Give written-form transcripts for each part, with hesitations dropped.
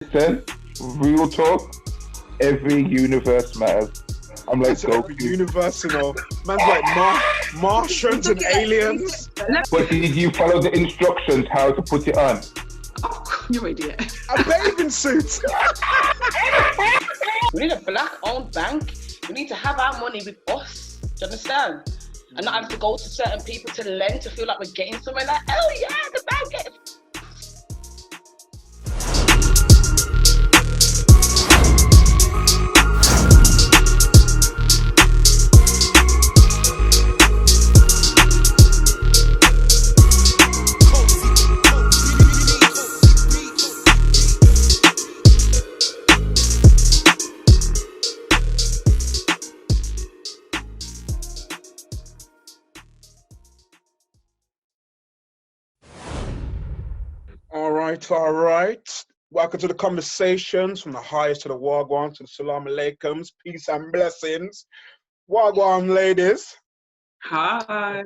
Listen, real talk, every universe matters. I'm like, That's go. every universe, you know. Man's like Martians and aliens. But did you follow the instructions how to put it on? Oh, you idiot. A bathing suit. We need a black-owned bank. We need to have our money with us. Do you understand? And not have to go to certain people to lend to feel like we're getting somewhere. Like, oh yeah, the bank gets. All right. Welcome to the conversations from the highest to the wagwan to the salam alaikums, peace and blessings. Wagwan, ladies. Hi.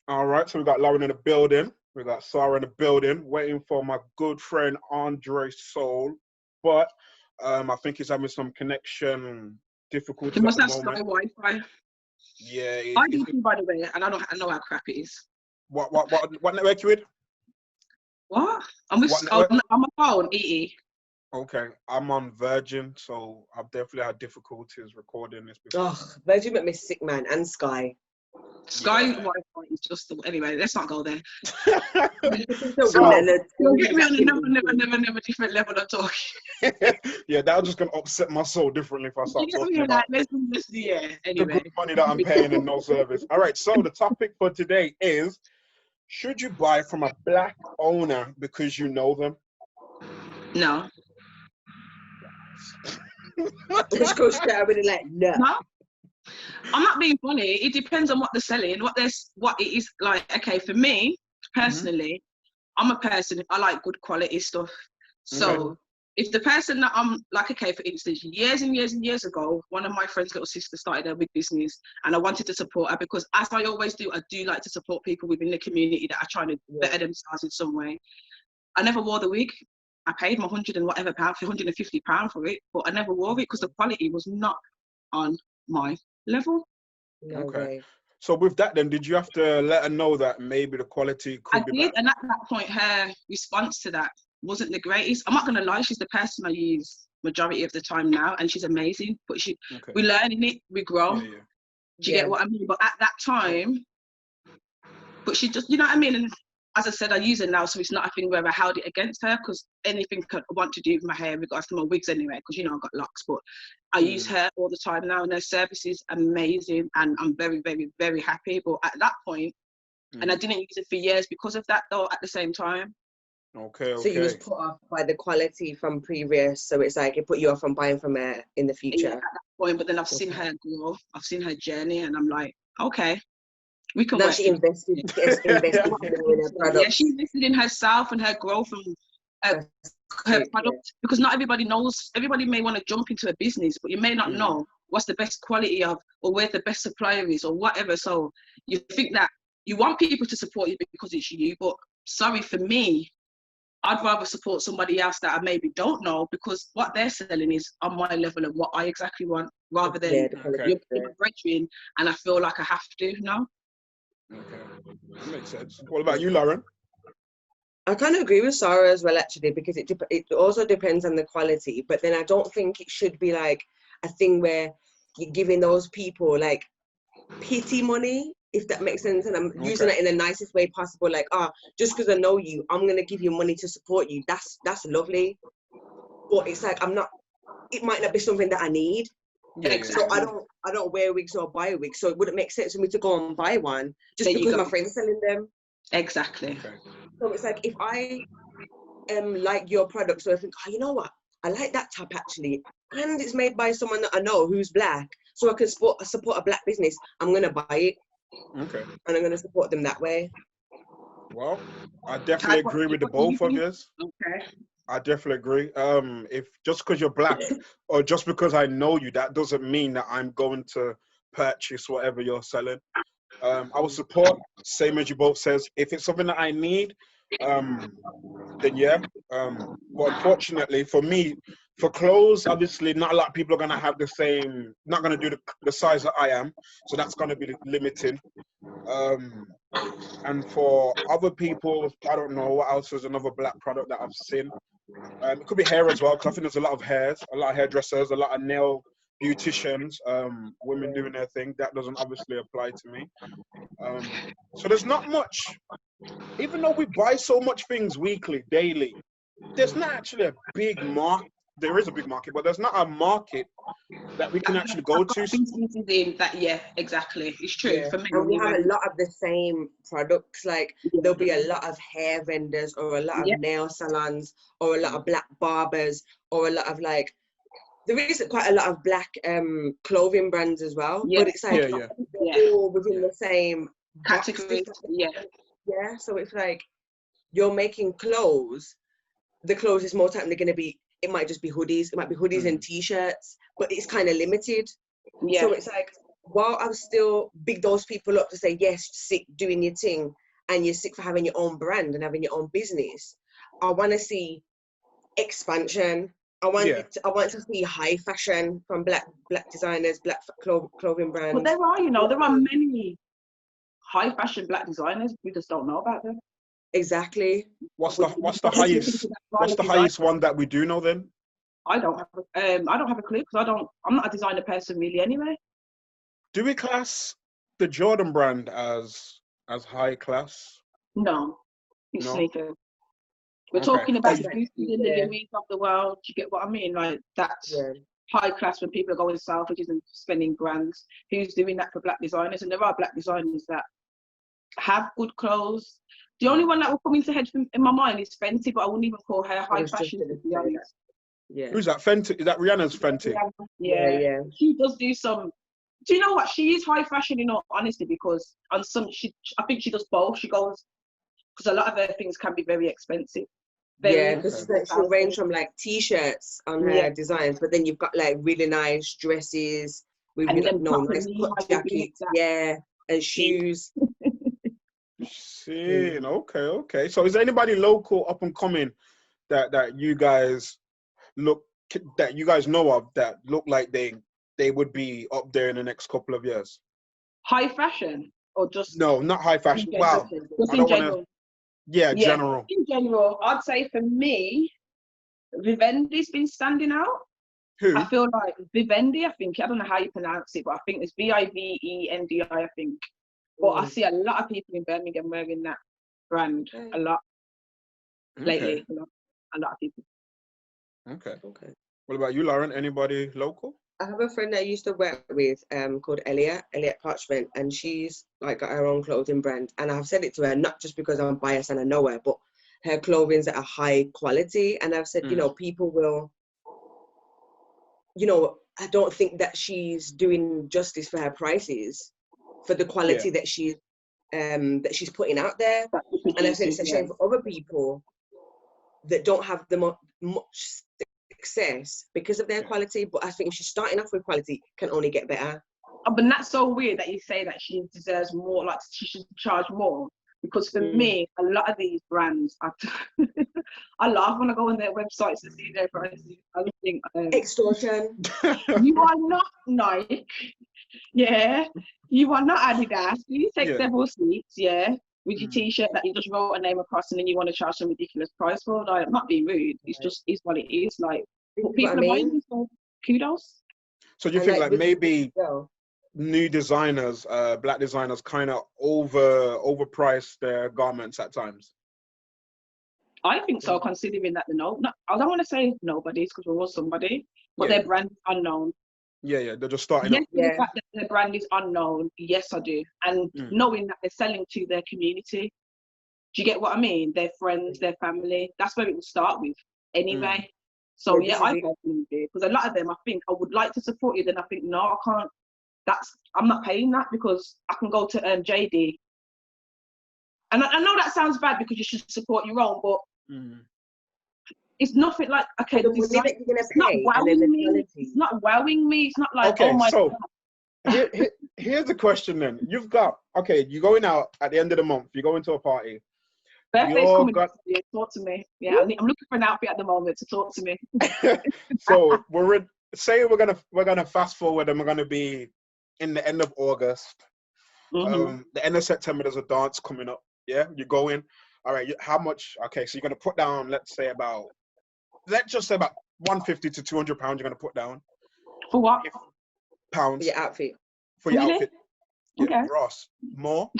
All right, so we got Lauren in the building. We got Sara in the building, waiting for my good friend Andre Soul. But I think he's having some connection difficulties You must at have the moment. Sky Wi-Fi. Yeah. I do too, by the way, and I know how crap it is. What network you with? What? I'm with What network? I'm on my phone, EE. Okay, I'm on Virgin, so I've definitely had difficulties recording this before. Oh, Virgin make me sick, man, and Sky. Sky Yeah. Wi-Fi is just the anyway. Let's not go there. So- You'll get me on a never different level of talking. Yeah, that was just gonna upset my soul differently if I start You get talking me about like yeah. the Anyway, good money that I'm paying and no service. All right, so the topic for today is: should you buy from a black owner because you know them? no. Just go straight out with it like, no. No, I'm not being funny. It depends on what they're selling, what it is like. Okay, for me personally, I'm a person. I like good quality stuff. So Okay. if the person that I'm like, okay, for instance, years and years and years ago, one of my friend's little sister started her big business, and I wanted to support her because, as I always do, I do like to support people within the community that are trying to better themselves in some way. I never wore the wig. I paid my £150 for it, but I never wore it because the quality was not on my level. No Okay. way. So with that, then, did you have to let her know that maybe the quality could I be did, better? and at that point, her response to that wasn't the greatest. I'm not gonna lie, she's the person I use majority of the time now, and she's amazing. But Okay. we learn in it, we grow. Yeah. Do you get what I mean? But at that time, but she just, you know what I mean? And as I said, I use her now, so it's not a thing where I held it against her, because anything I want to do with my hair, regards to my wigs anyway, because you know I've got locks, but I use her all the time now, and her service is amazing, and I'm very, very, very happy. But at that point, and I didn't use it for years because of that, though, at the same time. Okay. So you was put off by the quality from previous, so it's like it put you off from buying from her in the Yeah, future. at that point, but then I've seen her grow, I've seen her journey, and I'm like, okay, we can Now work. she invested more in her product. Yeah, she invested in herself and her growth and her product, because not everybody knows. Everybody may want to jump into a business, but you may not know what's the best quality of, or where the best supplier is, or whatever. So you think that you want people to support you because it's you, but sorry, for me, I'd rather support somebody else that I maybe don't know, because what they're selling is on my level of what I exactly want, rather than you're brethren and I feel like I have to. No. Okay, that makes sense. What about you, Lauren? I kind of agree with Sarah as well, actually, because it also depends on the quality. But then I don't think it should be like a thing where you're giving those people like pity money, if that makes sense. And I'm using it in the nicest way possible. Like, just because I know you, I'm gonna give you money to support you. That's lovely. But it's like it might not be something that I need. Yeah. So I don't wear wigs or buy wigs. So it wouldn't make sense for me to go and buy one just because my friend's selling them. Exactly. Okay. So it's like, if I like your product, so I think, you know what, I like that top actually, and it's made by someone that I know who's black, so I can support a black business, I'm gonna buy it. Okay. And I'm gonna support them that way. Well, I definitely agree with the both of you. Okay. I definitely agree. If just because you're black or just because I know you, that doesn't mean that I'm going to purchase whatever you're selling. I will support, same as you both says. If it's something that I need, then yeah. But unfortunately for me, for clothes, obviously not a lot of people are gonna have the same, not gonna do the size that I am, so that's gonna be limiting. And for other people, I don't know what else is another black product that I've seen. It could be hair as well, because I think there's a lot of hairdressers, a lot of nail beauticians, women doing their thing. That doesn't obviously apply to me. So there's not much, even though we buy so much things weekly, daily, there's not actually a big market. There is a big market, but there's not a market that we can actually go to. Businesses in that, yeah, exactly. It's true Yeah. for me. And we have a lot of the same products. Like there'll be a lot of hair vendors, or a lot of nail salons, or a lot of black barbers, or a lot of like, there is quite a lot of black clothing brands as well. But it's like all within the same category. Yeah. So it's like you're making clothes. The clothes is more time going to be. It might just be hoodies. It might be hoodies and t-shirts, but it's kind of limited. Yeah. So it's like, while I'm still big those people up to say, yes, sick doing your thing, and you're sick for having your own brand and having your own business, I want to see expansion. I want to see high fashion from black designers, black clothing brands. But there are many high fashion black designers. We just don't know about them. Exactly. What's the highest one that we do know then? I don't have a clue, because I'm not a designer person really anyway. Do we class the Jordan brand as high class? No, it's sneakers. We're talking about the Louis of the world. Do you get what I mean? Like that's high class when people are going Selfridges and spending brands. Who's doing that for black designers? And there are black designers that have good clothes. The only one that will come into head in my mind is Fenty, but I wouldn't even call her high fashion, to be honest. Yeah. Who's that? Fenty? Is that Rihanna's Fenty? Yeah. She does do some. Do you know what? She is high fashion in all honesty, because on some, I think she does both. She goes, because a lot of her things can be very expensive. Because she'll range from like t-shirts on her designs, but then you've got like really nice dresses with nice cut jackets, and shoes. Okay. So is there anybody local up and coming that you guys know of that look like they would be up there in the next couple of years? High fashion, or just no, not high fashion. Wow, just in general. General. In general, I'd say for me, Vivendi's been standing out. Who? I feel like Vivendi. I don't know how you pronounce it, but I think it's Vivendi. I think. But I see a lot of people in Birmingham wearing that brand a lot lately. A lot of people. Okay. What about you, Lauren? Anybody local? I have a friend that I used to work with called Elliot Parchment, and she's like got her own clothing brand. And I've said it to her, not just because I'm biased and I know her, but her clothing's at a high quality. And I've said, people will, I don't think that she's doing justice for her prices, for the quality that she's putting out there. And I said it's a shame for other people that don't have the much success because of their quality, but I think if she's starting off with quality, can only get better. But that's so weird that you say that she deserves more, like she should charge more, because for me, a lot of these brands, I laugh when I go on their websites to see their prices. I think extortion. You are not Nike, you are not Adidas. You take several seats, with your t-shirt that you just wrote a name across, and then you want to charge some ridiculous price for. Like, I'm not being rude. It's just is what it is. Like, people are buying this, so kudos. So do you think like maybe new designers, black designers, kind of overprice their garments at times? I think so, considering that I don't want to say nobody's, because we're all somebody, but their brand is unknown. They're just starting up. The fact that their brand is unknown, yes, I do. And knowing that they're selling to their community. Do you get what I mean? Their friends, their family. That's where it will start with anyway. So I definitely do. Because a lot of them, I think, I would like to support you, then I think, no, I can't. I'm not paying that, because I can go to JD. And I know that sounds bad, because you should support your own, but it's nothing like, okay, it's not wowing me. It's not wowing me. It's not like, oh my God. Here's the question then. You're going out at the end of the month, you go into a party. Birthday's You're coming. got- Yeah, talk to me. Yeah, I'm looking for an outfit at the moment to talk to me. So say we're gonna fast forward and we're gonna be in the end of August. Mhm. The end of September, there's a dance coming up. Yeah, you go in. All right, how much? Okay, so you're gonna put down, let's just say about 150 to 200 pounds. You're gonna put down For what? pounds Your outfit. for your Really? outfit. Yeah, Okay. Ross, more.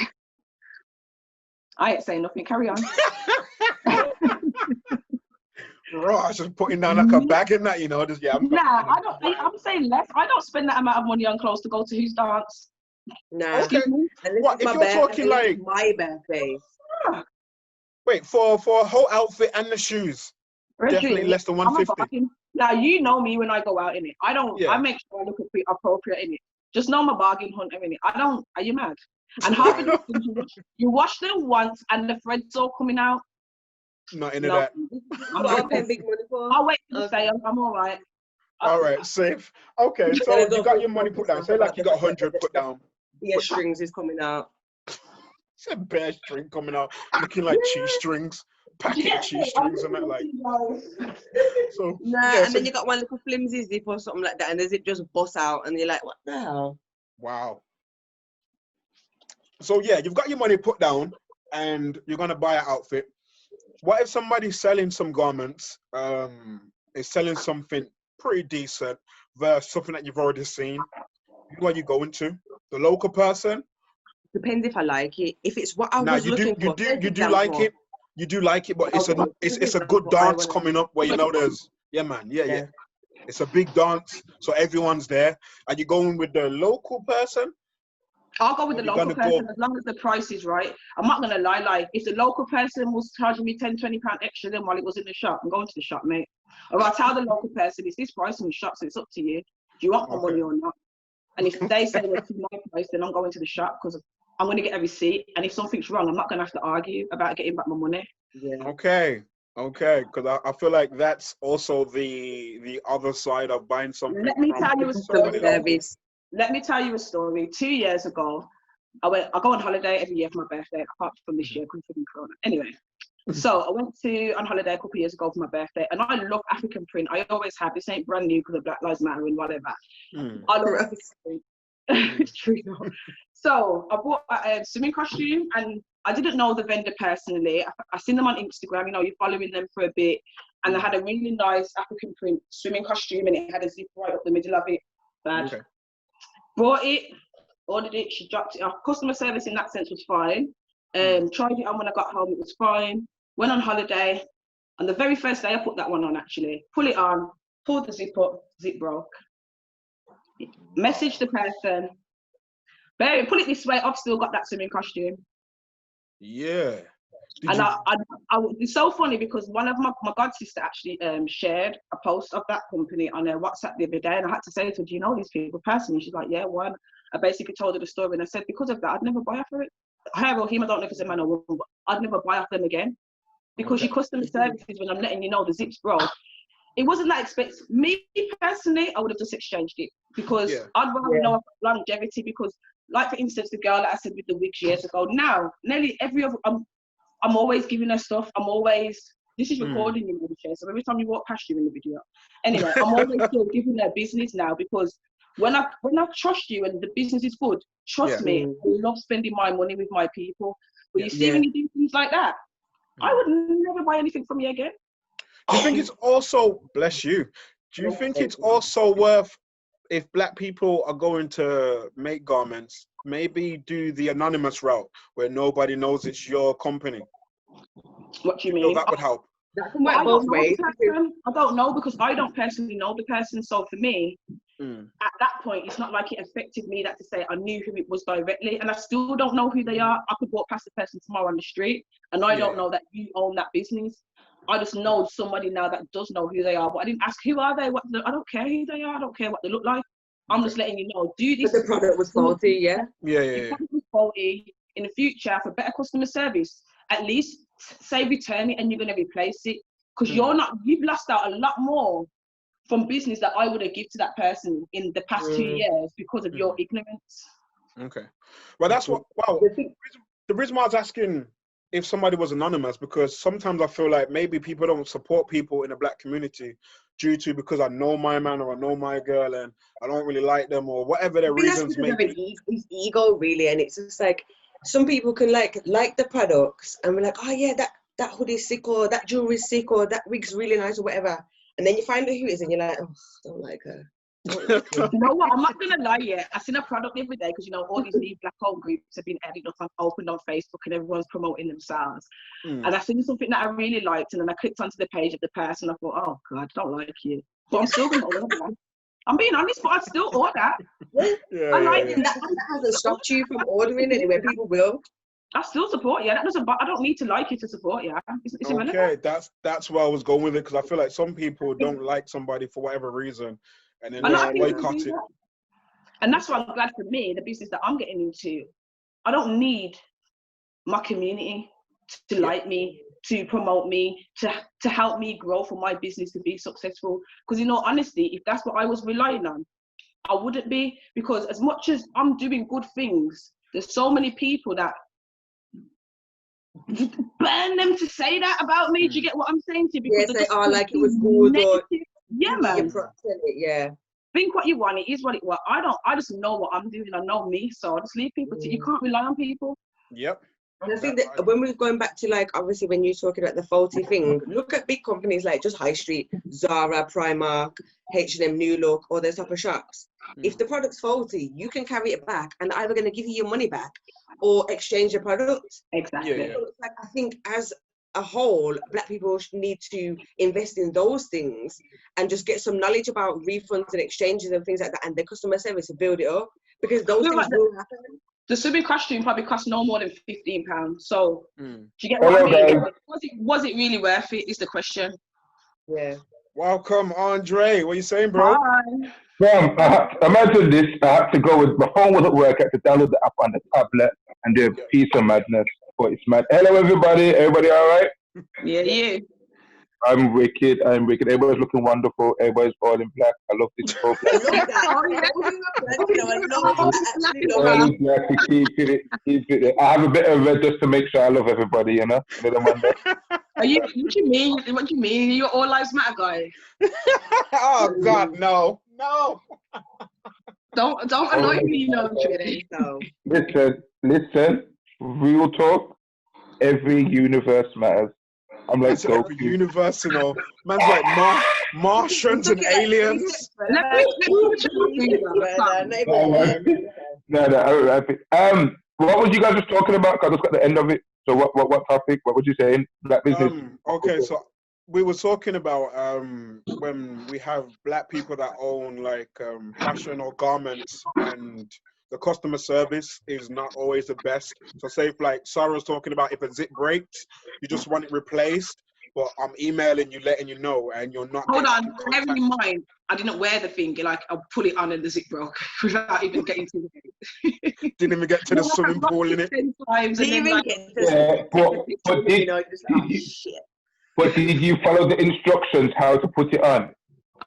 I ain't saying nothing. Carry on. Ross is putting down like a bag in that, just I'm Nah, I'm saying less. I don't spend that amount of money on clothes to go to whose dance. Nah. Okay. Excuse me. Unless What it's if my you're birthday, talking unless like it's my birthday. wait for a whole outfit and the shoes? Definitely Reggie, less than I'm a 150. bargain. Now you know me when I go out in it. I Yeah. make sure I look appropriate in it. Just know I'm a bargain hunter in it. Are you mad? And half of the things you wash them once and the thread's all coming out. Not into No, that. I'm What I'm not. paying big money for. I'll wait till the day. I'm all right. All right, safe. Okay, so Then I you got your money put down. Say like you got 100 put down. The strings is coming out. It's a bear string coming out, looking like cheese strings, packet of cheese strings and that like. So Nah, yeah, and then you got one little flimsy zip or something like that, and the zip just busts out, and you're like, what the hell? wow. So yeah, you've got your money put down, and you're gonna buy an outfit. What if somebody's selling some garments, is selling something pretty decent versus something that you've already seen? Who are you going to? The local person? Depends if I like it. If it's what I Now was looking for. you do like it. You do like it, but it's a good dance coming up where there's yeah. It's a big dance, so everyone's there. Are you going with the local person? I'll go with the local person as long as the price is right. I'm not gonna lie, like if the local person was charging me £10-20 extra than while it was in the shop, I'm going to the shop, mate. Or I'll tell the local person it's this price in the shop, so it's up to you. Do you want my money or not? And if they say it's my price, then I'm going to the shop because I'm gonna get a receipt. And if something's wrong, I'm not gonna have to argue about getting back my money. Yeah. Okay, because I feel like that's also the other side of buying something. Let me tell you a story. Service. Let me tell you a story. 2 years ago, I go on holiday every year for my birthday, apart from this year, because of Corona. Anyway, so I went on holiday a couple of years ago for my birthday, and I love African print. I always have. This ain't brand new because of Black Lives Matter and whatever. I love African print. It's true. So I bought a swimming costume, and I didn't know the vendor personally. I seen them on Instagram. You're following them for a bit, and they had a really nice African print swimming costume, and it had a zip right up the middle of it. Bad. Okay. Bought it, ordered it, she dropped it off. Customer service in that sense was fine. Tried it on when I got home, it was fine. Went on holiday. And the very first day I put that one on actually. Pull it on, pulled the zip up, zip broke. Message the person. Babe, put it this way, I've still got that swimming costume. Yeah. It's so funny because one of my god sister actually shared a post of that company on her WhatsApp the other day, and I had to say to her, do you know these people personally? She's like, yeah, one. I basically told her the story, and I said, because of that, I'd never buy off her. Her or him, I don't know if it's a man or woman, but I'd never buy off them again. Because your customer services, when I'm letting you know the zips broke, it wasn't that expensive. Me personally, I would have just exchanged it because I'd rather know longevity. Because, like for instance, the girl that I said with the wigs years ago, now nearly every other, I'm always giving her stuff. This is recording you, so every time you walk past you in the video. Anyway, I'm always still giving her business now because when I trust you and the business is good, trust me, I love spending my money with my people. But you see when you do things like that, I would never buy anything from you again. Do you think it's also, bless you, do you think it's also worth, if black people are going to make garments, maybe do the anonymous route where nobody knows it's your company? What do you mean? That would help. That can work both ways. I don't know because I don't personally know the person. So for me, at that point, it's not like it affected me that to say I knew who it was directly, and I still don't know who they are. I could walk past the person tomorrow on the street, and I don't know that you own that business. I just know somebody now that does know who they are, but I didn't ask who are they. I don't care who they are. I don't care what they look like. I'm just letting you know. Do this. But the product was faulty, yeah. The product was faulty. In the future, for better customer service, at least say return it and you're going to replace it because you've lost out a lot more from business that I would have given to that person in the past 2 years because of your ignorance. Okay. Well, that's what. Wow. The reason why I was asking if somebody was anonymous, because sometimes I feel like maybe people don't support people in the black community due to because I know my man or I know my girl and I don't really like them or whatever their I think that's reasons because may of be. his ego, really, and it's just like some people can like the products and we're like, oh yeah, that hoodie's sick or that jewelry's sick or that wig's really nice or whatever, and then you find out who it is and you're like, oh, don't like her. Don't like her. You know what? I'm not gonna lie yet. I seen a product every day because you know all these new black owned groups have been added up and opened on Facebook and everyone's promoting themselves. And I seen something that I really liked and then I clicked onto the page of the person. I thought, oh God, I don't like you, but I'm still gonna order that. I'm being honest, but I'd still order. Yeah, I like That hasn't stopped you from ordering anyway. People will. I still support you. That doesn't. I don't need to like you to support you. It's irrelevant. Okay, that's where I was going with it, because I feel like some people don't like somebody for whatever reason, and then A lot of they people boycott do it. that. And that's why I'm glad for me, the business that I'm getting into, I don't need my community to like me, to promote me, to help me grow for my business to be successful. Because you know, honestly, if that's what I was relying on, I wouldn't be. Because as much as I'm doing good things, there's so many people that burn them to say that about me. Do you get what I'm saying to you? Because Yes, they are like it was good or yeah, man. Yeah. Think what you want, it is what it was. I just know what I'm doing. I know me, so I just leave people to. You can't rely on people. Yep. And I think that when we're going back to like, obviously when you're talking about the faulty thing, look at big companies like just High Street, Zara, Primark, H&M, New Look, all those type of shops. If the product's faulty, you can carry it back and they're either going to give you your money back or exchange your product. Exactly. Yeah. So it's like, I think as a whole, black people need to invest in those things and just get some knowledge about refunds and exchanges and things like that, and the customer service to build it up, because those things will happen. The swimming costume probably cost no more than £15. So do you get Hello, what I mean? guys. Was it really worth it? Is the question. Yeah. Welcome, Andre. What you saying, bro? Bye. Imagine this. I had to go with my phone wasn't working. I had to download the app on the tablet and do a piece of madness. But it's mad. Hello, everybody. Everybody all right? Yeah, yeah. I'm wicked. Everybody's looking wonderful. Everybody's all in black. I love this whole black. All in black. We keep it. I have a bit of red just to make sure I love everybody, you know? Are you? What do you mean? What do you mean? You're all lives matter guy. Oh God, no. Don't annoy me, you know, Judy. Listen. Real talk. Every universe matters. I'm like, go. Universe, you know. Man's like Martians and aliens. No. What was you guys just talking about? Cause I just got the end of it. So what topic? What was you saying? Black business. Okay, so we were talking about when we have black people that own like fashion or garments, and the customer service is not always the best. So say if like Sarah's talking about, if a zip breaks, you just want it replaced, but I'm emailing you, letting you know, and you're not. Hold on, bear in mind, I didn't wear the thing. Like I'll pull it on and the zip broke without even getting to it. Didn't even get to the swimming pool in it. But did you follow the instructions how to put it on?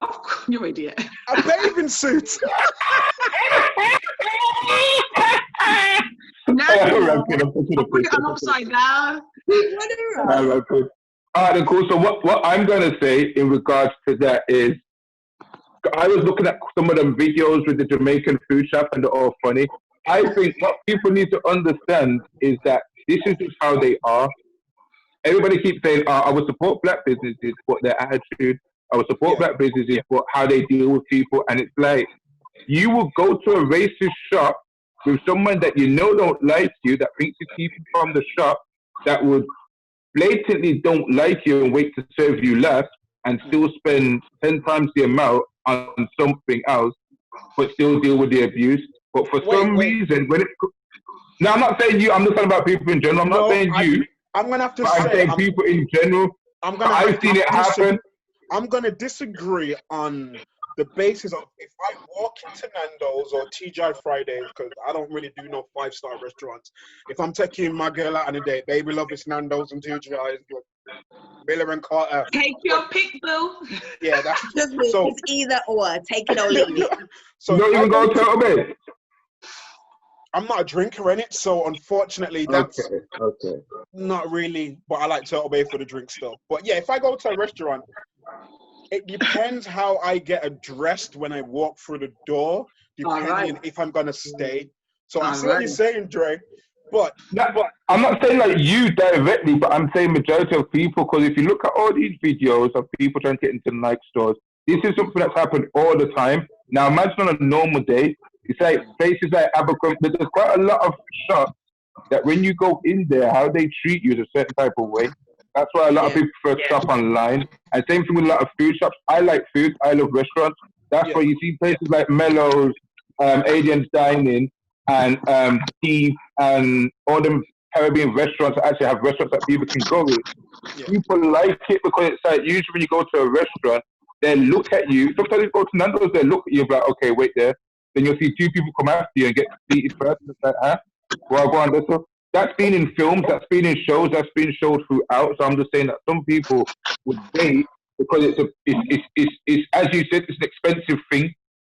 Oh, you're an idiot. A bathing suit. No, I put it on upside down. All right, cool. So what I'm going to say in regards to that is, I was looking at some of them videos with the Jamaican food shop and they're all funny. I think what people need to understand is that this is just how they are. Everybody keeps saying, I would support black businesses, but their attitude. I would support black businesses, but how they deal with people. And it's like, you will go to a racist shop with someone that you know don't like you, that thinks you keep from the shop, that would blatantly don't like you and wait to serve you less, and still spend 10 times the amount on something else, but still deal with the abuse. But for some reason, when it... No, I'm not saying you. I'm just talking about people in general. I'm not saying you. I'm going to have to say... I'm saying people in general. I've seen it happen. I'm going to disagree on the basis of, if I walk into Nando's or TGI Fridays, because I don't really do no 5-star restaurants. If I'm taking my girl out on a date, baby love it's Nando's and TGI. Miller and Carter. Take your pick, boo. Yeah, that's so. It's either or. Take it or leave it. So you don't even go to a bit. I'm not a drinker in it, so unfortunately, that's Okay. not really. But I like Turtle Bay for the drink still. But yeah, if I go to a restaurant, it depends how I get addressed when I walk through the door, depending if I'm gonna stay. So I see what you're saying, Dre. But I'm not saying like you directly, but I'm saying majority of people. Because if you look at all these videos of people trying to get into Nike stores, this is something that's happened all the time. Now imagine on a normal day, it's like places like Abercrombie. There's quite a lot of shops that when you go in there, how they treat you is a certain type of way. That's why a lot of people prefer to shop online. And same thing with a lot of food shops. I like food. I love restaurants. That's why you see places like Mellows, Aliens Dining, and Steve, and all them Caribbean restaurants that actually have restaurants that people can go in. People like it because it's like usually when you go to a restaurant, they look at you. Sometimes you go to Nando's, they look at you like, okay, wait there. Then you'll see two people come after you and get seated first. It's like, huh? Well, go on, so that's been in films, that's been in shows, that's been showed throughout. So I'm just saying that some people would wait because it's as you said, it's an expensive thing.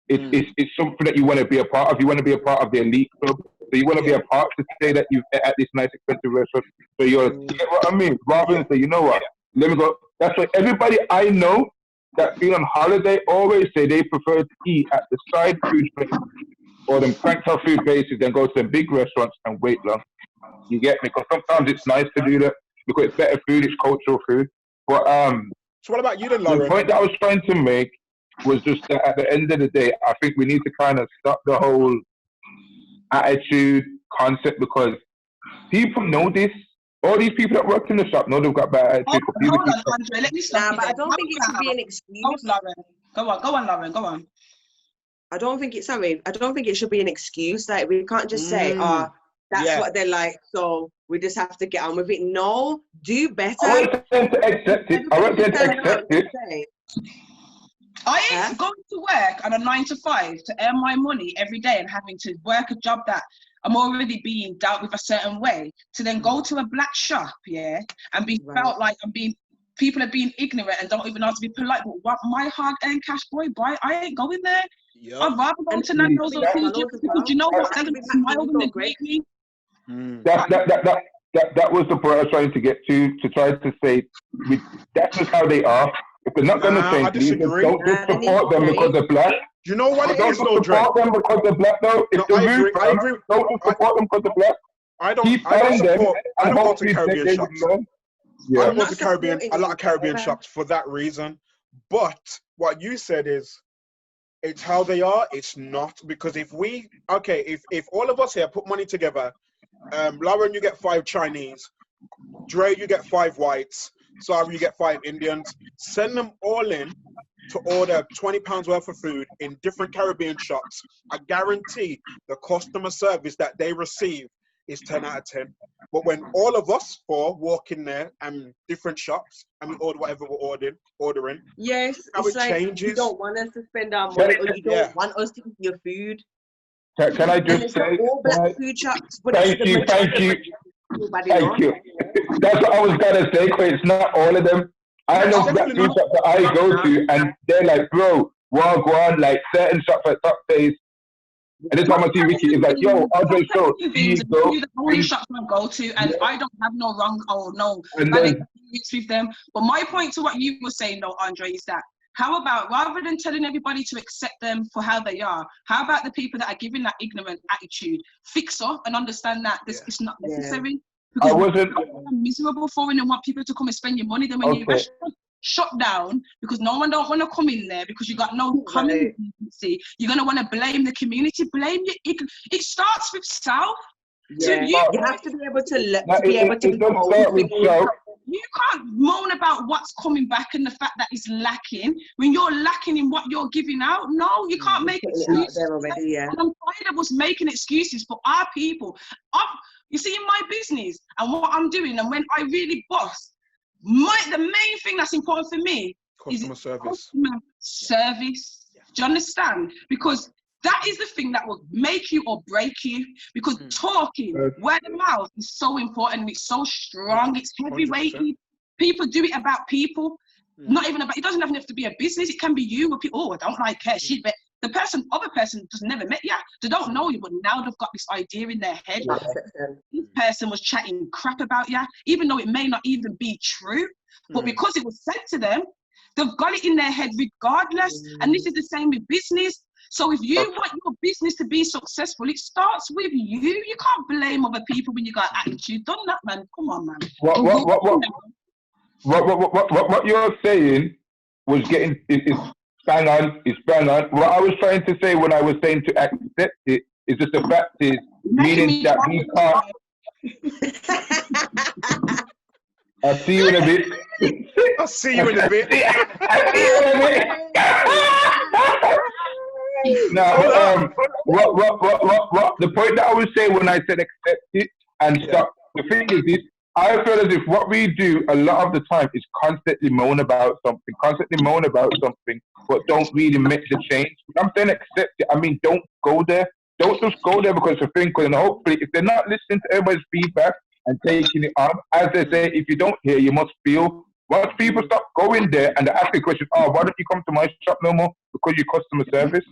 It's something that you want to be a part of. You want to be a part of the elite club. So you want to be a part to say that you're at this nice expensive restaurant. So you get what I mean? Rather than say, you know what, let me go. That's why everybody I know that's been on holiday always say they prefer to eat at the side food places or them cranked up food places than go to the big restaurants and wait long. You get me? Because sometimes it's nice to do that because it's better food, it's cultural food. But so what about you then, Lauren? The point that I was trying to make was just that at the end of the day, I think we need to kind of stop the whole attitude concept because people know this. All these people that work in the shop know they've got bad attitude. Hold on, Andre, let me stop. But I don't think it should be an excuse. Go on, Lauren, go on. I don't think it should be an excuse. Like, we can't just say, that's what they're like, so we just have to get on with it. No, do better. I want them to accept it. I ain't going to work on a 9 to 5 to earn my money every day and having to work a job that I'm already being dealt with a certain way to then go to a black shop, and be felt like people are being ignorant and don't even know how to be polite. But what my hard-earned cash, boy, I ain't going there. I'd rather go to Nando's or Egypt because you know what? They're going to smile when they greet me. That was the point I was trying to get to try to say that's just how they are. If they're not going to change, don't just support them because they're black. You know what it is, though, Dre? Don't support them because they're black, though. If they move, don't just support them because they're black. I don't go to Caribbean shops. I don't go to Caribbean, a lot of Caribbean shops for that reason. But what you said is, it's how they are. It's not because if all of us here put money together, Lauren, you get 5 Chinese, Dre, you get 5 whites, Sara, you get 5 Indians. Send them all in to order £20 worth of food in different Caribbean shops. I guarantee the customer service that they receive is 10 out of 10. But when all of us 4 walk in there and different shops and we order whatever we're ordering, yes, how it's it like changes. You don't want us to spend our money, or you don't want us to eat your food. Can I just say? All black food shops, but thank you. That's what I was gonna say. Cause it's not all of them. I know black food shops that I go to, and they're like, bro, wagwan, like certain shops like Top Taste. And this time I see Ricky, it's like, yo, Andre Soul, these are the only shops I go to, and I don't have no bad experience with them. But my point to what you were saying, though, Andre, is that how about rather than telling everybody to accept them for how they are, how about the people that are giving that ignorant attitude fix up and understand that it's not necessary? Because I'm miserable for it and want people to come and spend your money. Then when your restaurant shut down because no one don't want to come in there because you got no common decency, you're going to want to blame the community, blame your ignorance. It starts with self. Yeah. You have to be able to You can't moan about what's coming back and the fact that it's lacking when you're lacking in what you're giving out. No, you can't make excuses. And I'm tired of us making excuses for our people. You see, in my business and what I'm doing, and when I really boss, the main thing that's important for me is customer service. Do you understand? Because that is the thing that will make you or break you. Because talking, word of mouth is so important. It's so strong. It's heavyweight. People do it about people. Not even about. It doesn't even have to be a business. It can be you. Or people. Oh, I don't like her. The other person just never met you. They don't know you, but now they've got this idea in their head. Yeah. This person was chatting crap about you, even though it may not even be true. But because it was said to them, they've got it in their head regardless. And this is the same with business. So if you want your business to be successful, it starts with you. You can't blame other people when you got attitude. Done that, man. Come on, man. What you're saying was getting is bang on. It's bang on. What I was trying to say when I was saying to accept it is just the fact is meaning that we can't. I'll see you in a bit. I'll see you in a bit. Now, what the point that I was saying when I said accept it and stop. The thing is this. I feel as if what we do a lot of the time is constantly moan about something, but don't really make the change. When I'm saying accept it, I mean don't go there. Don't just go there because of things. And hopefully, if they're not listening to everybody's feedback and taking it on, as they say, if you don't hear, you must feel. Once people stop going there and they ask the question, why don't you come to my shop no more? Because you customer service.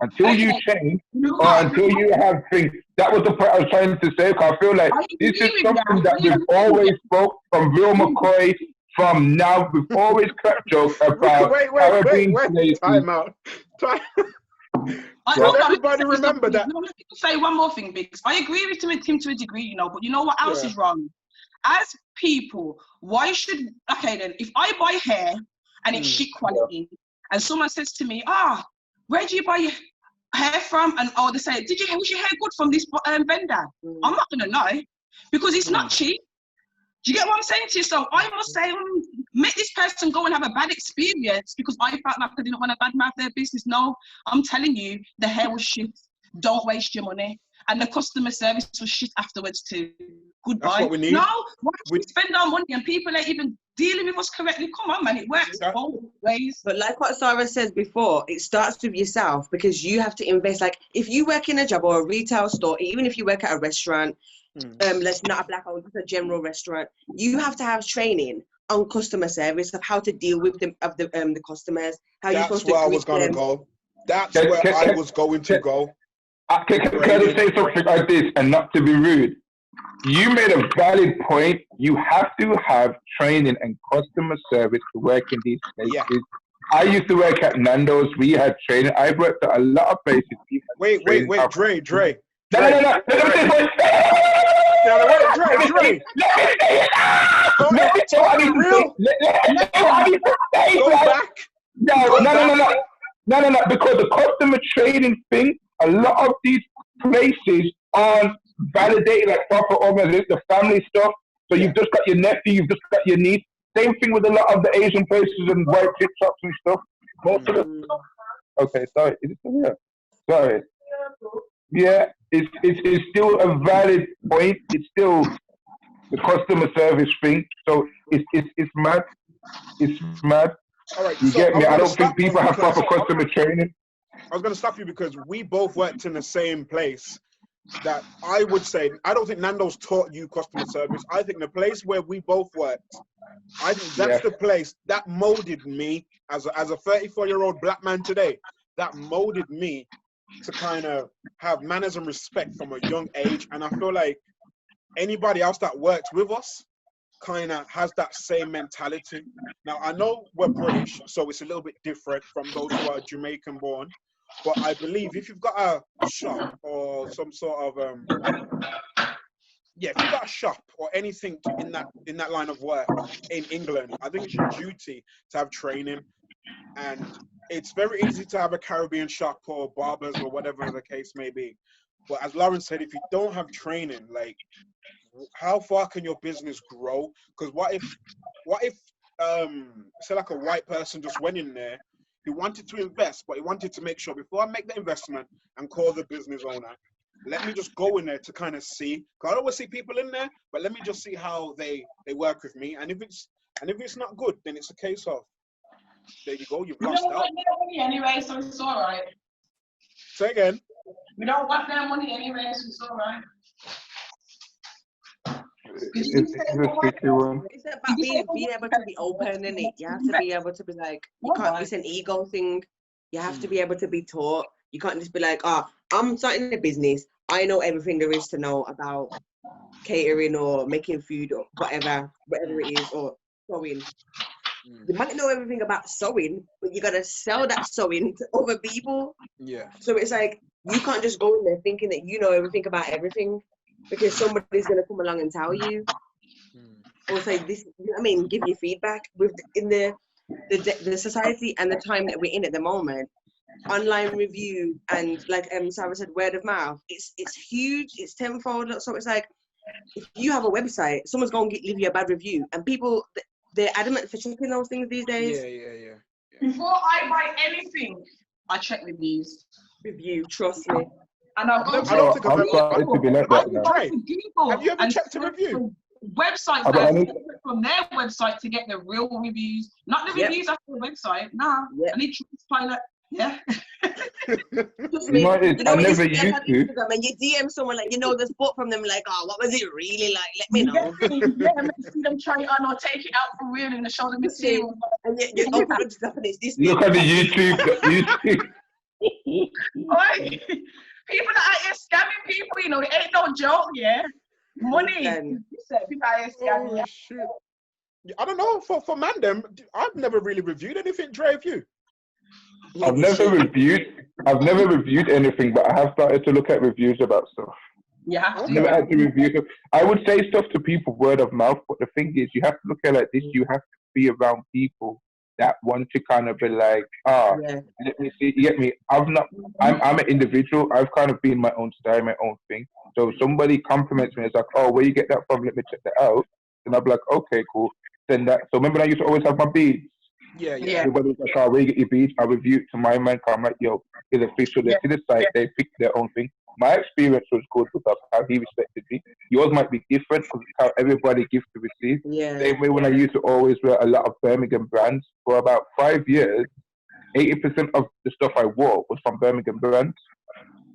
Until you change or until you have things. That was the point I was trying to say, because I feel like this is something that we've always spoke from Real McCoy, from now, we've always cracked jokes about wait. Time out. Everybody remember that. No, let me say one more thing, Biggz. I agree with him to a degree, but you know what else is wrong? As people, if I buy hair and it's shit quality, and someone says to me, where do you buy your hair from? And they say, was your hair good from this vendor? I'm not gonna know because it's not cheap. Do you get what I'm saying to you? So I must say, make this person go and have a bad experience because I felt like I didn't want to badmouth their business. No, I'm telling you, the hair was shit. Don't waste your money. And the customer service was shit afterwards too. Goodbye. That's what we need. No, why should we spend our money and people ain't even dealing with us correctly? Come on, man, it works both ways. But like what Sara said before, it starts with yourself because you have to invest. Like if you work in a job or a retail store, even if you work at a restaurant, let's not a black-owned, just a general restaurant, you have to have training on customer service of how to deal with the customers. How you're supposed to That's where I was going to go. That's where I was going to go. Can I just say something like this and not to be rude? You made a valid point. You have to have training and customer service to work in these places. Yeah. I used to work at Nando's. We had training. I worked at a lot of places. Wait, Dre. No. Dre. Dre. No. Because the customer trading thing, a lot of these places aren't validated like proper organization, the family stuff. So you've just got your nephew, you've just got your niece. Same thing with a lot of the Asian places and white tip shops and stuff. Most of them. Okay, sorry. Is it still here? Sorry. Yeah, it's still a valid point. It's still the customer service thing. So it's mad. It's mad. All right, you get me? I don't think people have proper customer training. I was going to stop you because we both worked in the same place. That I would say, I don't think Nando's taught you customer service. I think the place where we both worked, I think that's the place that molded me as a 34-year-old black man today. That molded me to kind of have manners and respect from a young age. And I feel like anybody else that works with us kind of has that same mentality. Now, I know we're British, so it's a little bit different from those who are Jamaican born. But I believe if you've got a shop or some sort of if you've got a shop or anything in that line of work in England, I think it's your duty to have training. And it's very easy to have a Caribbean shop or barbers or whatever the case may be. But as Lauren said, if you don't have training, like how far can your business grow? Because what if say like a white person just went in there, he wanted to invest, but he wanted to make sure before I make the investment and call the business owner, let me just go in there to kind of see. Cause I always see people in there, but let me just see how they work with me. And if it's not good, then it's a case of there you go, you've lost out. We don't want their money anyway, so it's all right. Say again. We don't want their money anyway, so it's all right. It's a tricky one. It's about being able to be open, and you have to be able to be like, you can't. It's an ego thing. You have to be able to be taught. You can't just be like, oh, I'm starting a business. I know everything there is to know about catering or making food or whatever it is, or sewing. You might know everything about sewing, but you gotta sell that sewing to other people. Yeah. So it's like you can't just go in there thinking that you know everything about everything, because somebody's gonna come along and tell you, or say this. You know what I mean, give you feedback. In the society and the time that we're in at the moment, online review and like Sarah said, word of mouth. It's huge. It's tenfold. So it's like if you have a website, someone's gonna leave you a bad review, and people they're adamant for checking those things these days. Yeah. Before I buy anything, I check reviews. Review, trust me. And I'll go I don't think I've started to be like that now. Google. Have you ever checked a review? Websites from their website to get the real reviews, not the reviews after the website. Nah, I need Trustpilot. Yeah. Trust me, I never used to. Instagram and you DM someone like the spot from them, like, oh, what was it really like? Let me know. See them try it on or take it out for real and show them material. And you open up stuff and it's this. Look at the YouTube. Oi, people that are here scamming people, it ain't no joke, yeah. Money. People are here scamming. Oh, shit. I don't know. For Mandem, I've nenever really reviewed anything. Dre, have you? I've never reviewed anything, but I have started to look at reviews about stuff. Yeah. I've never had to review stuff. I would say stuff to people word of mouth, but the thing is, you have to look at it like this. You have to be around people that want to kind of be like, let me see. You get me? I'm an individual. I've kind of been my own style, my own thing. So if somebody compliments me, it's like, oh, where you get that from? Let me check that out. And I'll be like, okay, cool. Then that. So remember, I used to always have my beads. Yeah. Everybody was like, oh, where you get your beads? I review it to my man. I'm like, yo, it's official. They see the site. They pick their own thing. My experience was good because how he respected me. Yours might be different because it's how everybody gives to receive. Yeah. Same way when I used to always wear a lot of Birmingham brands. For about 5 years, 80% of the stuff I wore was from Birmingham brands.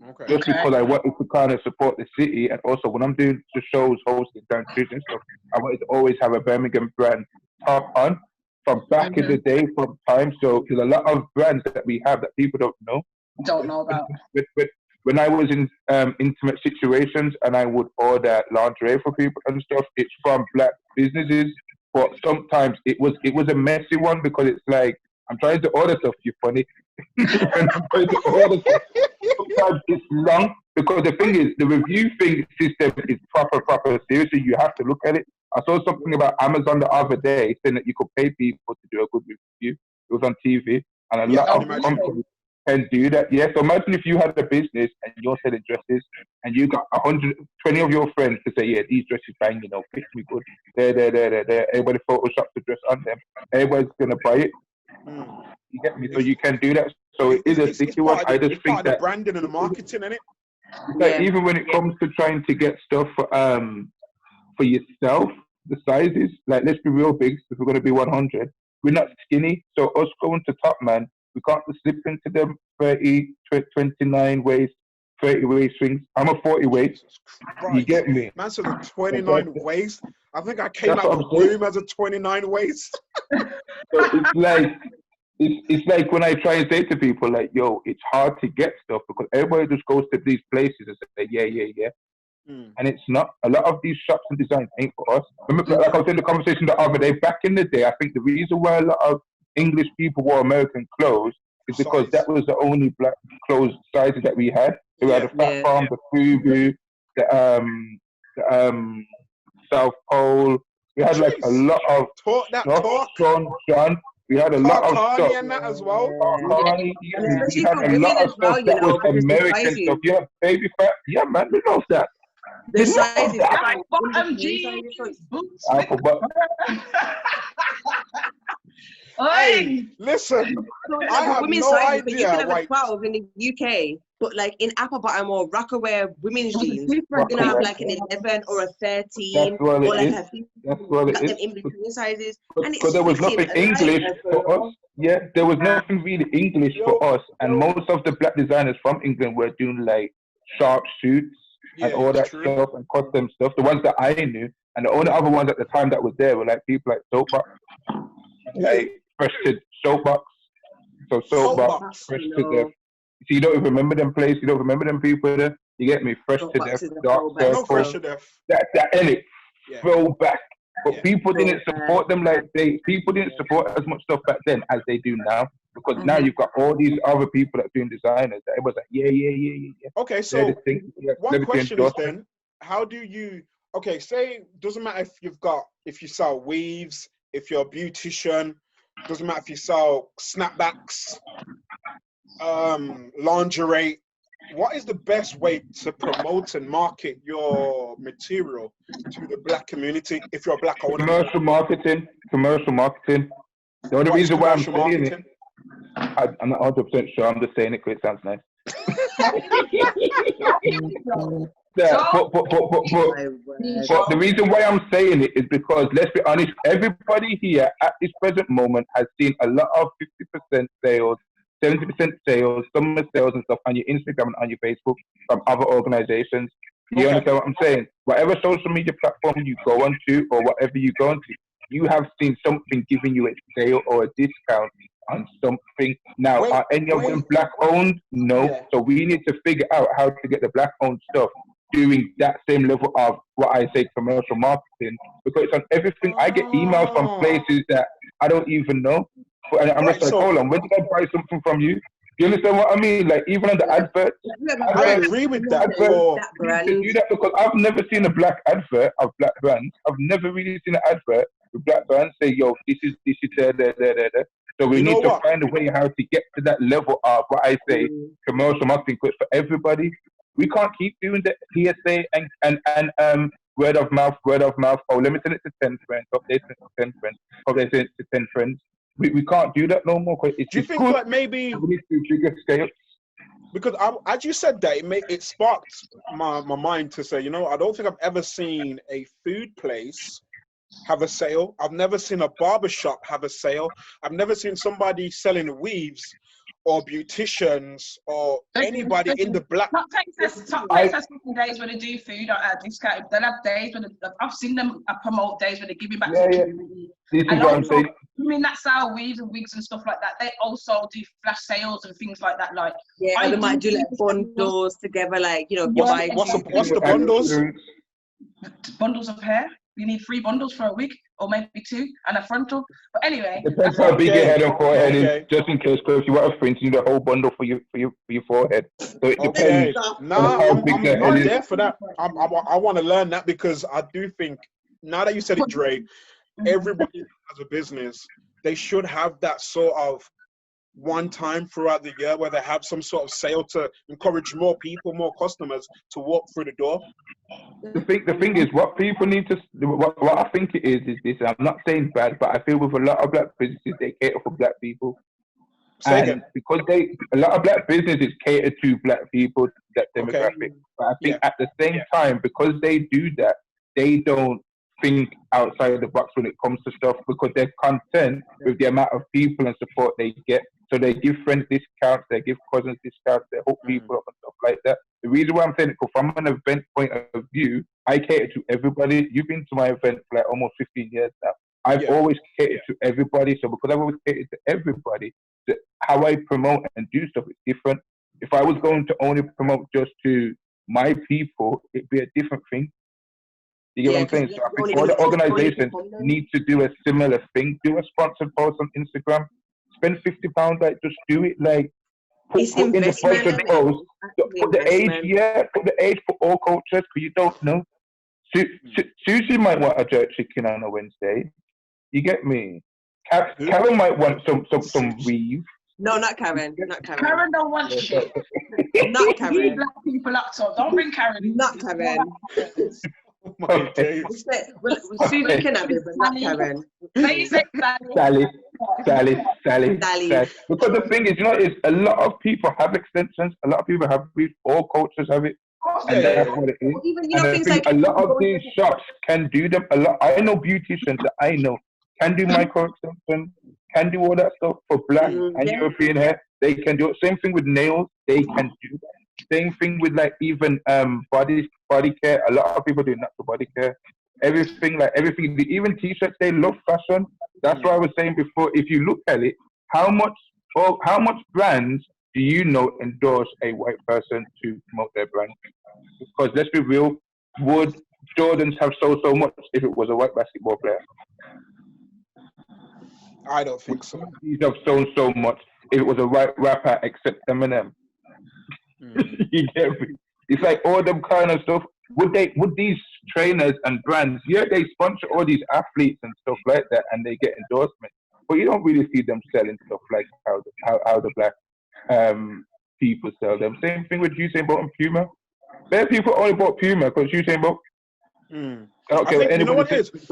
Okay. Just because I wanted to kind of support the city, and also when I'm doing the shows, hosting, downstairs and stuff, I wanted to always have a Birmingham brand top on from back in the day, from time. So there's a lot of brands that we have that people don't know. Don't know about. But when I was in intimate situations and I would order lingerie for people and stuff, it's from black businesses. But sometimes it was a messy one because it's like, I'm trying to order stuff, you funny. I'm trying to order stuff. Sometimes it's long because the thing is, the review thing system is proper. Seriously, you have to look at it. I saw something about Amazon the other day saying that you could pay people to do a good review. It was on TV, and a lot of companies can do that. Yeah, so imagine if you had a business and you're selling dresses, and you got 120 of your friends to say, yeah, these dresses bang, fit me good. There. Everybody Photoshop the dress on them. Everybody's gonna buy it. You get me? So you can do that. So it is a sticky one. I just think that the branding and the marketing, innit? Like even when it comes to trying to get stuff for yourself, the sizes, like let's be real, Biggz, if we're going to be 100, we're not skinny. So us going to top man, we can't slip into them 30, 29 waist, 30 waist swings. I'm a 40 waist. You get me? Man said a 29 waist. I think I came out of the womb as a 29 waist. So it's like when I try and say to people, like, yo, it's hard to get stuff because everybody just goes to these places and say, yeah. And it's not. A lot of these shops and designs ain't for us. Remember, like I was in the conversation the other day, back in the day, I think the reason why a lot of English people wore American clothes is because that was the only black clothes sizes that we had. So we had the Fat Farm, the Fubu, the South Pole. We had like a lot of John. We had a lot of stuff. And that as well. We had a lot of stuff that was American stuff. Yeah, baby fat. Yeah, man, we know that. The size is like bottom jeans, boots. Hey, listen, I have no idea. You can have a 12 in the UK, but like in apple bottom or Rockaware women's jeans, you can have like an 11 or a 13 or like a 15. That's what it is. In between sizes. Because there was nothing English for us. Yeah, there was nothing really English for us, and most of the black designers from England were doing like sharp suits and all that stuff and custom stuff. The ones that I knew, and the only other ones at the time that was there were like people like Soapbox, like Fresh to Soapbox, So soapbox, Soapbox. fresh to death. So you don't even remember them places, you don't remember them people there. You get me? Fresh to death, dark No fresh circle. to death. That in it. Yeah. Throwback. But Yeah. people didn't support them people didn't support as much stuff back then as they do now. Because now you've got all these other people that are doing designers that everyone's like, yeah. Okay, so one question is then, how do you, okay, say, doesn't matter if you sell weaves, if you're a beautician, doesn't matter if you sell snapbacks, lingerie, what is the best way to promote and market your material to the Black community if you're a Black owner? Commercial marketing. The only reason why I'm saying it, I'm not 100% sure, I'm just saying it because it sounds nice. Yeah, but the reason why I'm saying it is because, let's be honest, everybody here at this present moment has seen a lot of 50% sales, 70% sales, some sales and stuff on your Instagram and on your Facebook from other organizations. You understand what I'm saying? Whatever social media platform you go onto or whatever you go onto, you have seen something giving you a sale or a discount on something. Now, are any of them Black owned? No. Yeah. So we need to figure out how to get the Black owned stuff doing that same level of what I say commercial marketing, because it's on everything. I get emails from places that I don't even know. And I'm just like, hold on, when did I buy something from you? Do you understand what I mean? Like, even on the adverts. I agree with that. You do that because I've never seen a Black advert of Black brands. I've never really seen an advert with Black brands say, yo, this is there. So we need to find a way how to get to that level of what I say commercial marketing, because for everybody, we can't keep doing the PSA and word of mouth. Oh, let me send it to 10 friends. Oh, they send it to 10 friends. Oh, they send it to 10 friends. We can't do that no more. Do you think that maybe we need to bigger scale? Because as you said that, it sparked my mind to say, you know, I don't think I've ever seen a food place have a sale. I've never seen a barbershop have a sale. I've never seen somebody selling weaves or beauticians or anybody in the Black. Top Coatse has days when they do food or discount. They'll have days when I've seen them promote days when they're giving back to the community. This is what I'm saying. I mean, that sell weaves and wigs and stuff like that. They also do flash sales and things like that. Like, they might do like bundles together, like, you know. What's the bundles? Bundles of hair. You need 3 bundles for a wig, or maybe 2, and a frontal. But anyway, depends how big your head and forehead is. Just in case, because if you want a fringe, you need a whole bundle for your forehead. So it depends. I'm there for that. I want to learn that, because I do think, now that you said it, Dre, everybody who has a business, they should have that sort of one time throughout the year where they have some sort of sale to encourage more people, more customers to walk through the door. The thing is, what people need to, what I think it is this. I'm not saying bad, but I feel with a lot of Black businesses, they cater for Black people. Because a lot of Black businesses cater to Black people, that demographic. But I think at the same time, because they do that, they don't think outside the box when it comes to stuff, because they're content with the amount of people and support they get. So they give friends discounts, they give cousins discounts, they hook people up and stuff like that. The reason why I'm saying it, because from an event point of view, I cater to everybody. You've been to my event for like almost 15 years now. I've always catered to everybody. So because I've always catered to everybody, how I promote and do stuff is different. If I was going to only promote just to my people, it'd be a different thing. You get what I'm saying? So I think all the organizations need to do a similar thing. Do a sponsored post on Instagram. Spend £50, like, just do it, like, put in the sponsored post. Put the age for all cultures, because you don't know. Susie might want a jerk chicken on a Wednesday. You get me? Karen might want some weave. No, not Karen. Not Karen. Karen don't want shit. Not Karen. Black people up top. Don't bring Karen. Not Karen. Oh my days. Well, Susan can have it, but not Karen. Sally. Because the thing is, you know, is a lot of people have extensions. A lot of people have weave. All cultures have it. And that's what it is. Even, and I think a lot of these shops can do them. I know beauticians that I know can do micro extensions, can do all that stuff for Black and European hair. They can do it. Same thing with nails. They can do that. Same thing with, like, even body care. A lot of people do natural body care. Everything, even t-shirts. They love fashion. That's what I was saying before. If you look at it, how much or how much brands do you know endorse a white person to promote their brand? Because let's be real, would Jordans have sold so much if it was a white basketball player? I don't think so. These have sold so much if it was a white rapper except Eminem. Mm. You get me? It's like all them kind of stuff. Would these trainers and brands, yeah, they sponsor all these athletes and stuff like that, and they get endorsements, but you don't really see them selling stuff like how the black people sell them. Same thing with Usain Bolt and Puma. There people only bought Puma because Usain Bolt. Mm. I don't I care think what you know what anybody it is.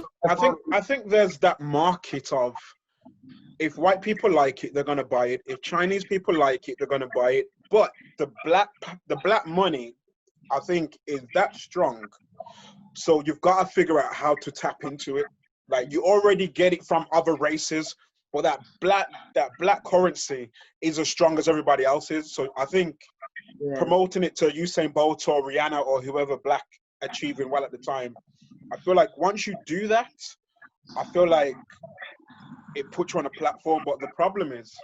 I think there's that market of, if white people like it, they're gonna buy it. If Chinese people like it, they're gonna buy it. But the black money, I think, is that strong. So you've got to figure out how to tap into it. Like, you already get it from other races, but that black currency is as strong as everybody else's. So I think promoting it to Usain Bolt or Rihanna or whoever black achieving well at the time, I feel like once you do that, I feel like it puts you on a platform. But the problem is,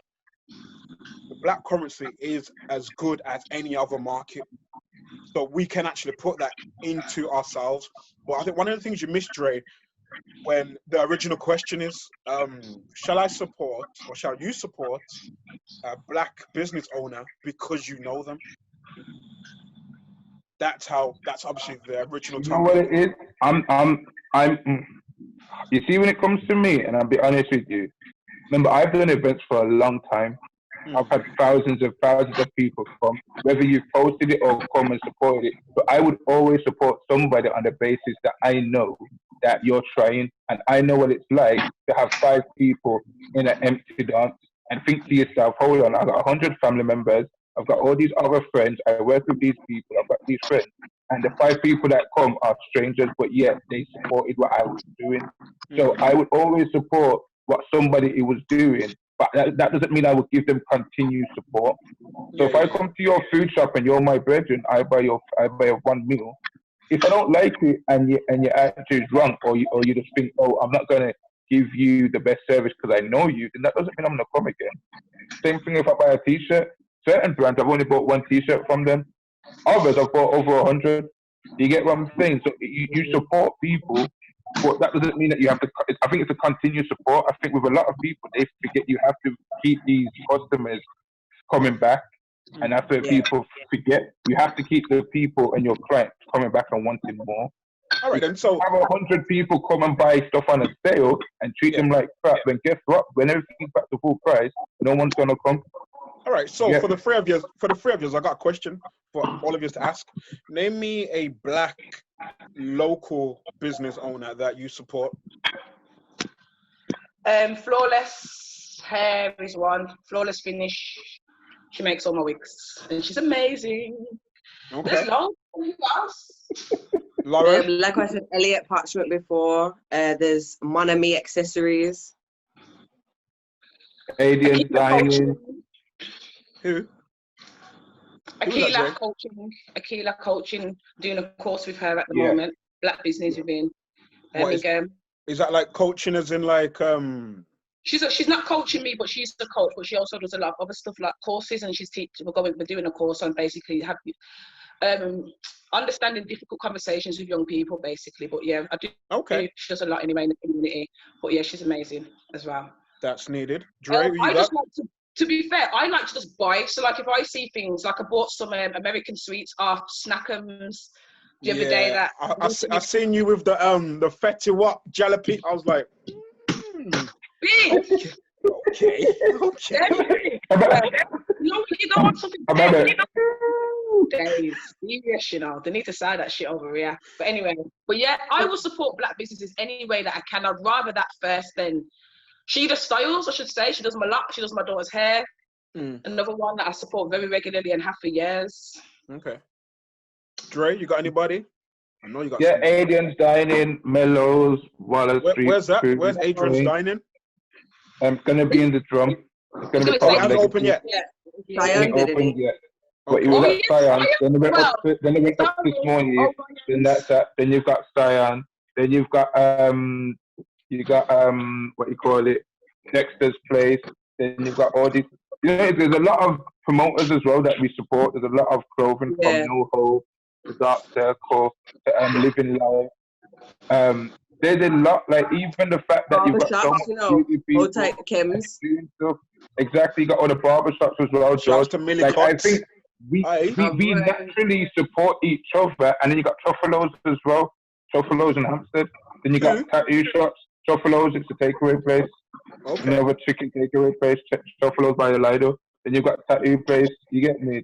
the black currency is as good as any other market. So we can actually put that into ourselves. But I think one of the things you missed, Dre, when the original question is, shall I support or shall you support a black business owner because you know them? That's obviously the original You know what topic. it is? You see, when it comes to me, and I'll be honest with you, remember, I've done events for a long time. I've had thousands of people come, whether you've posted it or come and supported it. But I would always support somebody on the basis that I know that you're trying, and I know what it's like to have 5 people in an empty dance and think to yourself, hold on, I've got 100 family members, I've got all these other friends, I work with these people, I've got these friends, and the 5 people that come are strangers, but yet they supported what I was doing. So I would always support what somebody was doing, but that doesn't mean I would give them continued support. So if I come to your food shop and you're my brethren, I buy your 1 meal. If I don't like it and your attitude is wrong, or you just think, oh, I'm not gonna give you the best service because I know you, then that doesn't mean I'm gonna come again. Same thing if I buy a T-shirt. Certain brands, I've only bought 1 T-shirt from them. Others, I've bought over 100. You get what I'm saying? So you support people, but that doesn't mean that you have to. I think it's a continuous support. I think with a lot of people, they forget you have to keep these customers coming back. And after people forget, you have to keep the people and your clients coming back and wanting more. All right, then. So have 100 people come and buy stuff on a sale and treat them like crap. Then guess what? When everything's back to full price, no one's gonna come. All right. So for the three of you, I got a question for all of you to ask. Name me a black local business owner that you support. Flawless Hair is one. Flawless Finish. She makes all my wigs, and she's amazing. Okay. There's loads. Who else? Lauren? Like I said, Elliot Parchment before. There's Monami Accessories. Adian Dining. Who? Akila coaching, doing a course with her at the moment. Black business within. Is that like coaching as in like She's not coaching me, but she's the coach. But she also does a lot of other stuff like courses, and she's teaching. We're doing a course on basically understanding difficult conversations with young people, basically. But yeah, I do. Okay. She does a lot anyway in the community. But yeah, she's amazing as well. That's needed. Dre, I just like to be fair, I like to just buy. So like if I see things, like I bought some American sweets off Snackums the other day. That I seen you with the Fetty Wap jalapeno. I was like, okay. You don't want something serious, you know. They need to side that shit over here. But anyway, yeah, I will support black businesses any way that I can. I'd rather that first than she does styles, I should say. She does my lock, she does my daughter's hair. Another one that I support very regularly and have for years. Okay. Dre, you got anybody? I know you got. Yeah, Adrian's Dining, Mellows, Waller Street. Where's that? Where's Adrian's Dining? I'm gonna be in the drum. It's gonna be. It hasn't opened yet. Yeah. It hasn't opened yet. But it was at Cyan. Then they went up this morning. Then that's that. Then you've got Cyan. Then you've got what you call it, Dexter's Place. Then you've got all these. there's a lot of promoters as well that we support. There's a lot of clothing from No Hope, The Dark Circle, Living Life. There's a lot, like even the fact that you've got so much beauty people doing stuff. Exactly, you got all the barbershops as well, George. Like, I think we naturally support each other, and then you got Truffalos as well. Truffalos in Hampstead. Then you got tattoo shops. Truffalos, it's a takeaway place. Another chicken takeaway place. Truffalos by the Lido. Then you got tattoo place. You get me?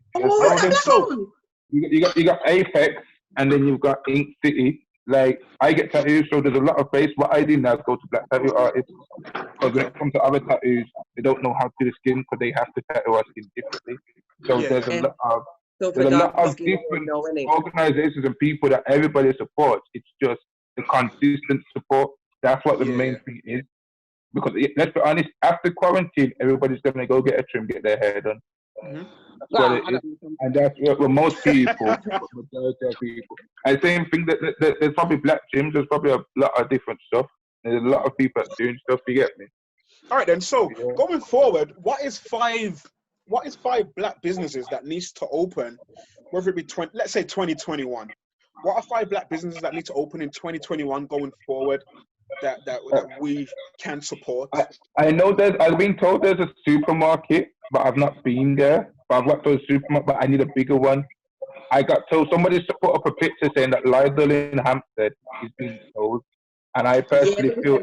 You got Apex, and then you've got Ink City. Like, I get tattoos, so there's a lot of place. What I do now is go to black tattoo artists. Because when it comes to other tattoos, they don't know how to do the skin because they have to tattoo our skin differently. So there's a lot of different organizations and people that everybody supports. It's just the consistent support. That's what the main thing is. Because let's be honest, after quarantine, everybody's going to go get a trim, get their hair done. That's what it is. And that's what most people, majority of people. And same thing, that there's probably black gyms, there's probably a lot of different stuff. There's a lot of people doing stuff, you get me? All right then, so going forward, what is five black businesses that needs to open, whether it be let's say 2021? What are 5 black businesses that need to open in 2021 going forward that we can support? I know I've been told there's a supermarket, but I've not been there. But I've got to a supermarket, but I need a bigger one. I got told somebody put up a picture saying that Lidl in Hampstead is being sold, and I personally feel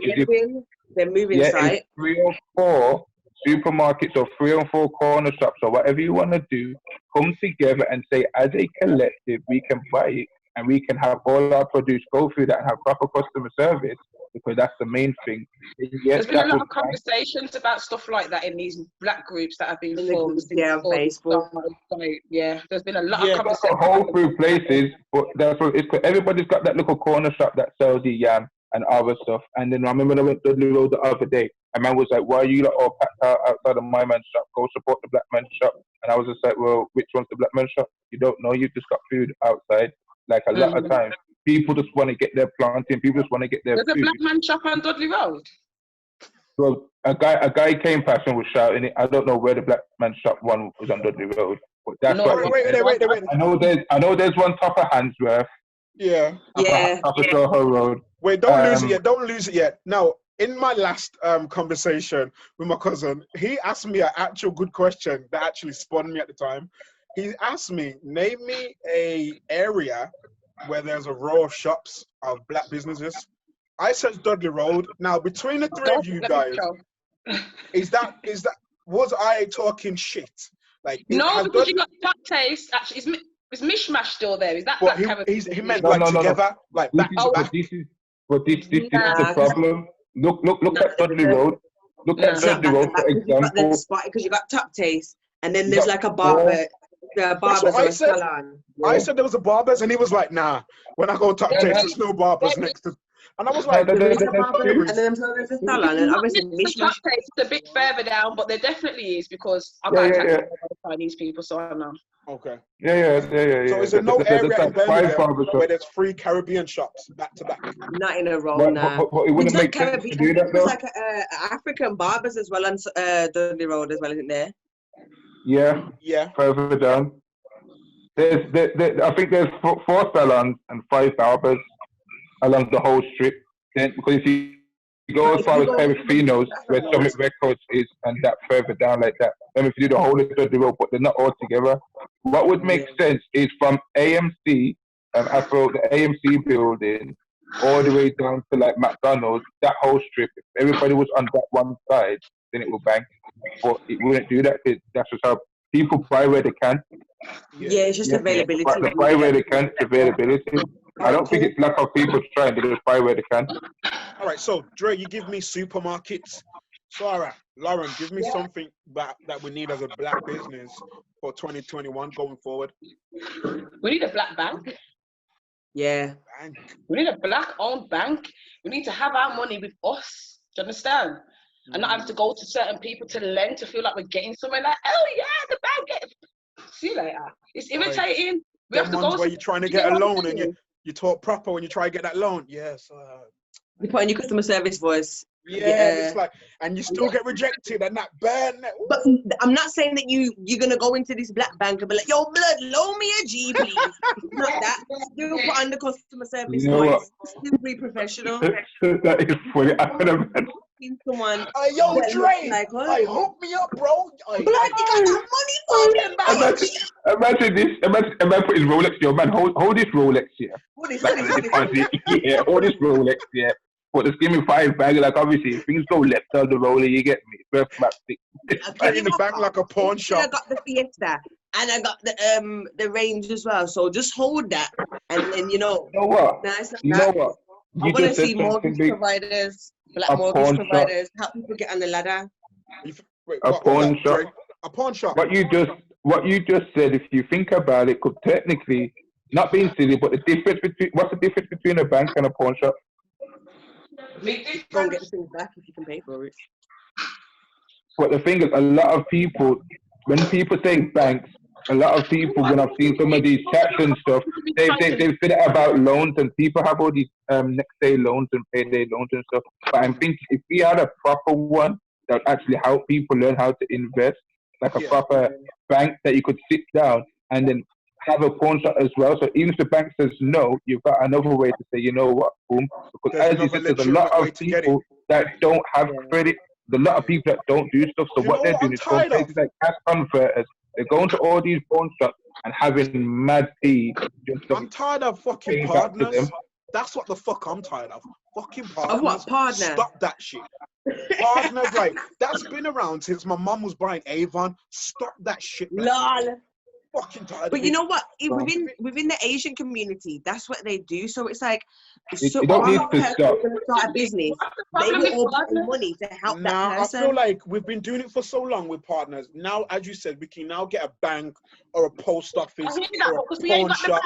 they're moving site. 3 or 4 supermarkets or 3 or 4 corner shops or whatever you want to do, come together and say, as a collective, we can buy it and we can have all our produce go through that and have proper customer service, because that's the main thing. There's been a lot of conversations about stuff like that in these black groups that have been formed. On Facebook. Yeah, there's been a lot of conversations. That's a whole through places, but everybody's got that little corner shop that sells the yam and other stuff. And then I remember when I went to Dudley Road the other day, a man was like, why are you all packed out outside of my man's shop? Go support the black man's shop. And I was just like, well, which one's the black man's shop? You don't know, you just got food outside. Like a lot of times, people just want to get their planting, people just want to get their food. There's a black man shop on Dudley Road? Well, a guy came past and was shouting it. I don't know where the black man shop one was on Dudley Road. But that's wait. I know there's one top of Handsworth. Yeah. Top of Soho Road. Wait, don't lose it yet. Now, in my last conversation with my cousin, he asked me an actual good question that actually spun me at the time. He asked me, name me a area where there's a row of shops of black businesses. I said Dudley Road. Now, between the 3 of you guys, was I talking shit? Like, no, because you got that taste. Actually, is Mishmash still there? Is that he meant together? Like back to back. This is the problem. Look at Dudley Road. Look at Dudley Road, for example. Because you got Top Taste, and then there's like a barber. I said there was a barbers, and he was like, "Nah, when I go Top Taste, there's no barbers next to." And I was like, and then there's a salon, and obviously Top Taste is a bit further down, but there definitely is, because I got Chinese people, so I know. Okay. Yeah. So is there no area in Birmingham where there's 3 Caribbean shops back to back? Not in a row, nah. But it wouldn't make sense to do that, though. There's like African barbers as well on Dudley Road as well, isn't there? Yeah. Further down. I think there's 4 salons and 5 barbers along the whole strip. Then, because if you go as far as Perifino's, where Summit Records is, and that further down like that, then if you do the whole of the road, but they're not all together. What would make sense is from AMC, after the AMC building, all the way down to like McDonald's, that whole strip, if everybody was on that one side, then it would bang. But it wouldn't do that, because that's just how people buy where they can. Yeah, it's just availability. They buy where they can, availability. I don't think it's lack of people trying, they just buy where they can. All right, so Dre, you give me supermarkets. Sarah, Lauren, give me something that we need as a black business for 2021 going forward. We need a black bank. Yeah. Bank. We need a black-owned bank. We need to have our money with us. Do you understand? And not have to go to certain people to lend to feel like we're getting somewhere. Like, oh yeah, the bank. See you later. It's irritating. We have to go. Where you're trying to get a loan and you talk proper when you try to get that loan. Yes. You put in your customer service voice. It's like, and you still get rejected and that burn. But I'm not saying that you're gonna go into this black bank and be like, yo, blood, loan me a G, please. It's not that. Still put on the customer service voice. Still be professional. That is funny. I can imagine. Someone. Yo, that Dre, looks like, I hook me up, bro. blood, you got that money for them, Imagine this. Imagine put his Rolex here. Man, hold this Rolex here. What is Like, yeah, hold this Rolex here. But just give me 5 bags. Like, obviously, if things go left on the roller, you get me. First back 6. In the bank like a pawn shop. I got the Fiesta and I got the Range as well. So just hold that, and then You know what? nice. You know what? I You want to just said see something mortgage big. providers, black A mortgage pawn shop. providers, help people get on the ladder. Wait, A pawn shop. Dre? A pawn shop. What you just said, if you think about it, could technically, not being silly, but what's the difference between a bank and a pawn shop? Go and get the things back if you can pay for it. But the thing is, a lot of people, when people say banks, a lot of people, when I've seen some of these chats and stuff, they said it about loans, and people have all these next day loans and payday loans and stuff. But I'm thinking if we had a proper one that would actually help people learn how to invest, like a proper bank that you could sit down and then have a pawn shop as well. So even if the bank says no, you've got another way to say, you know what, boom. Because as you said, there's a lot of people that don't have credit. There's a lot of people that don't do stuff. So what they're doing is going to places like cash converters. They're going to all these pawn shops and having mad fees. I'm tired of fucking partners. That's what the fuck I'm tired of. Fucking partners. Of what, partner? Stop that shit. Partners, like, that's been around since my mum was buying Avon. Stop that shit. Man. Lol. Fucking tired. But you know what? Within the Asian community, that's what they do. So it's like, you don't need to stop. Start a business. They will all put money to help that person. I feel like we've been doing it for so long with partners. Now, as you said, we can now get a bank or a post office or a pawn shop.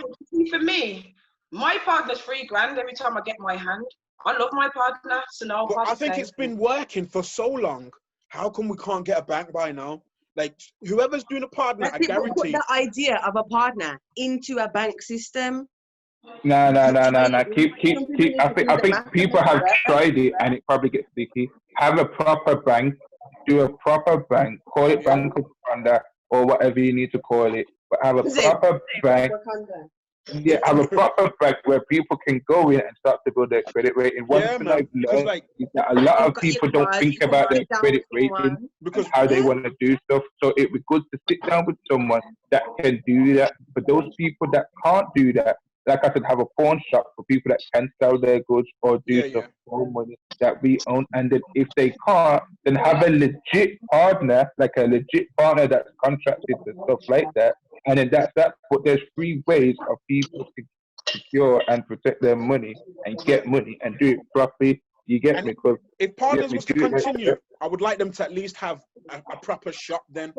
For me, my partner's $3,000 every time I get my hand. I love my partner, so no. But I think it's been working for so long. How come we can't get a bank by now? Like, whoever's doing a partner, I guarantee. Put the idea of a partner into a bank system. No. Keep. I think people have tried it and it probably gets sticky. Have a proper bank. Do a proper bank. Call it Bank of Wakanda or whatever you need to call it. But have a proper bank. Yeah, have a proper bank where people can go in and start to build their credit rating. One thing I've learned is that a lot of people don't think about their credit rating because how they want to do stuff. So it would be good to sit down with someone that can do that. For those people that can't do that, like I said, have a pawn shop for people that can sell their goods or do stuff for money that we own. And then if they can't, then have a legit partner, like a legit partner that's contracted and stuff like that. And then that's that. But there's 3 ways of people to secure and protect their money and get money and do it properly. You get me? Because if partners was to continue, I would like them to at least have a proper shop then.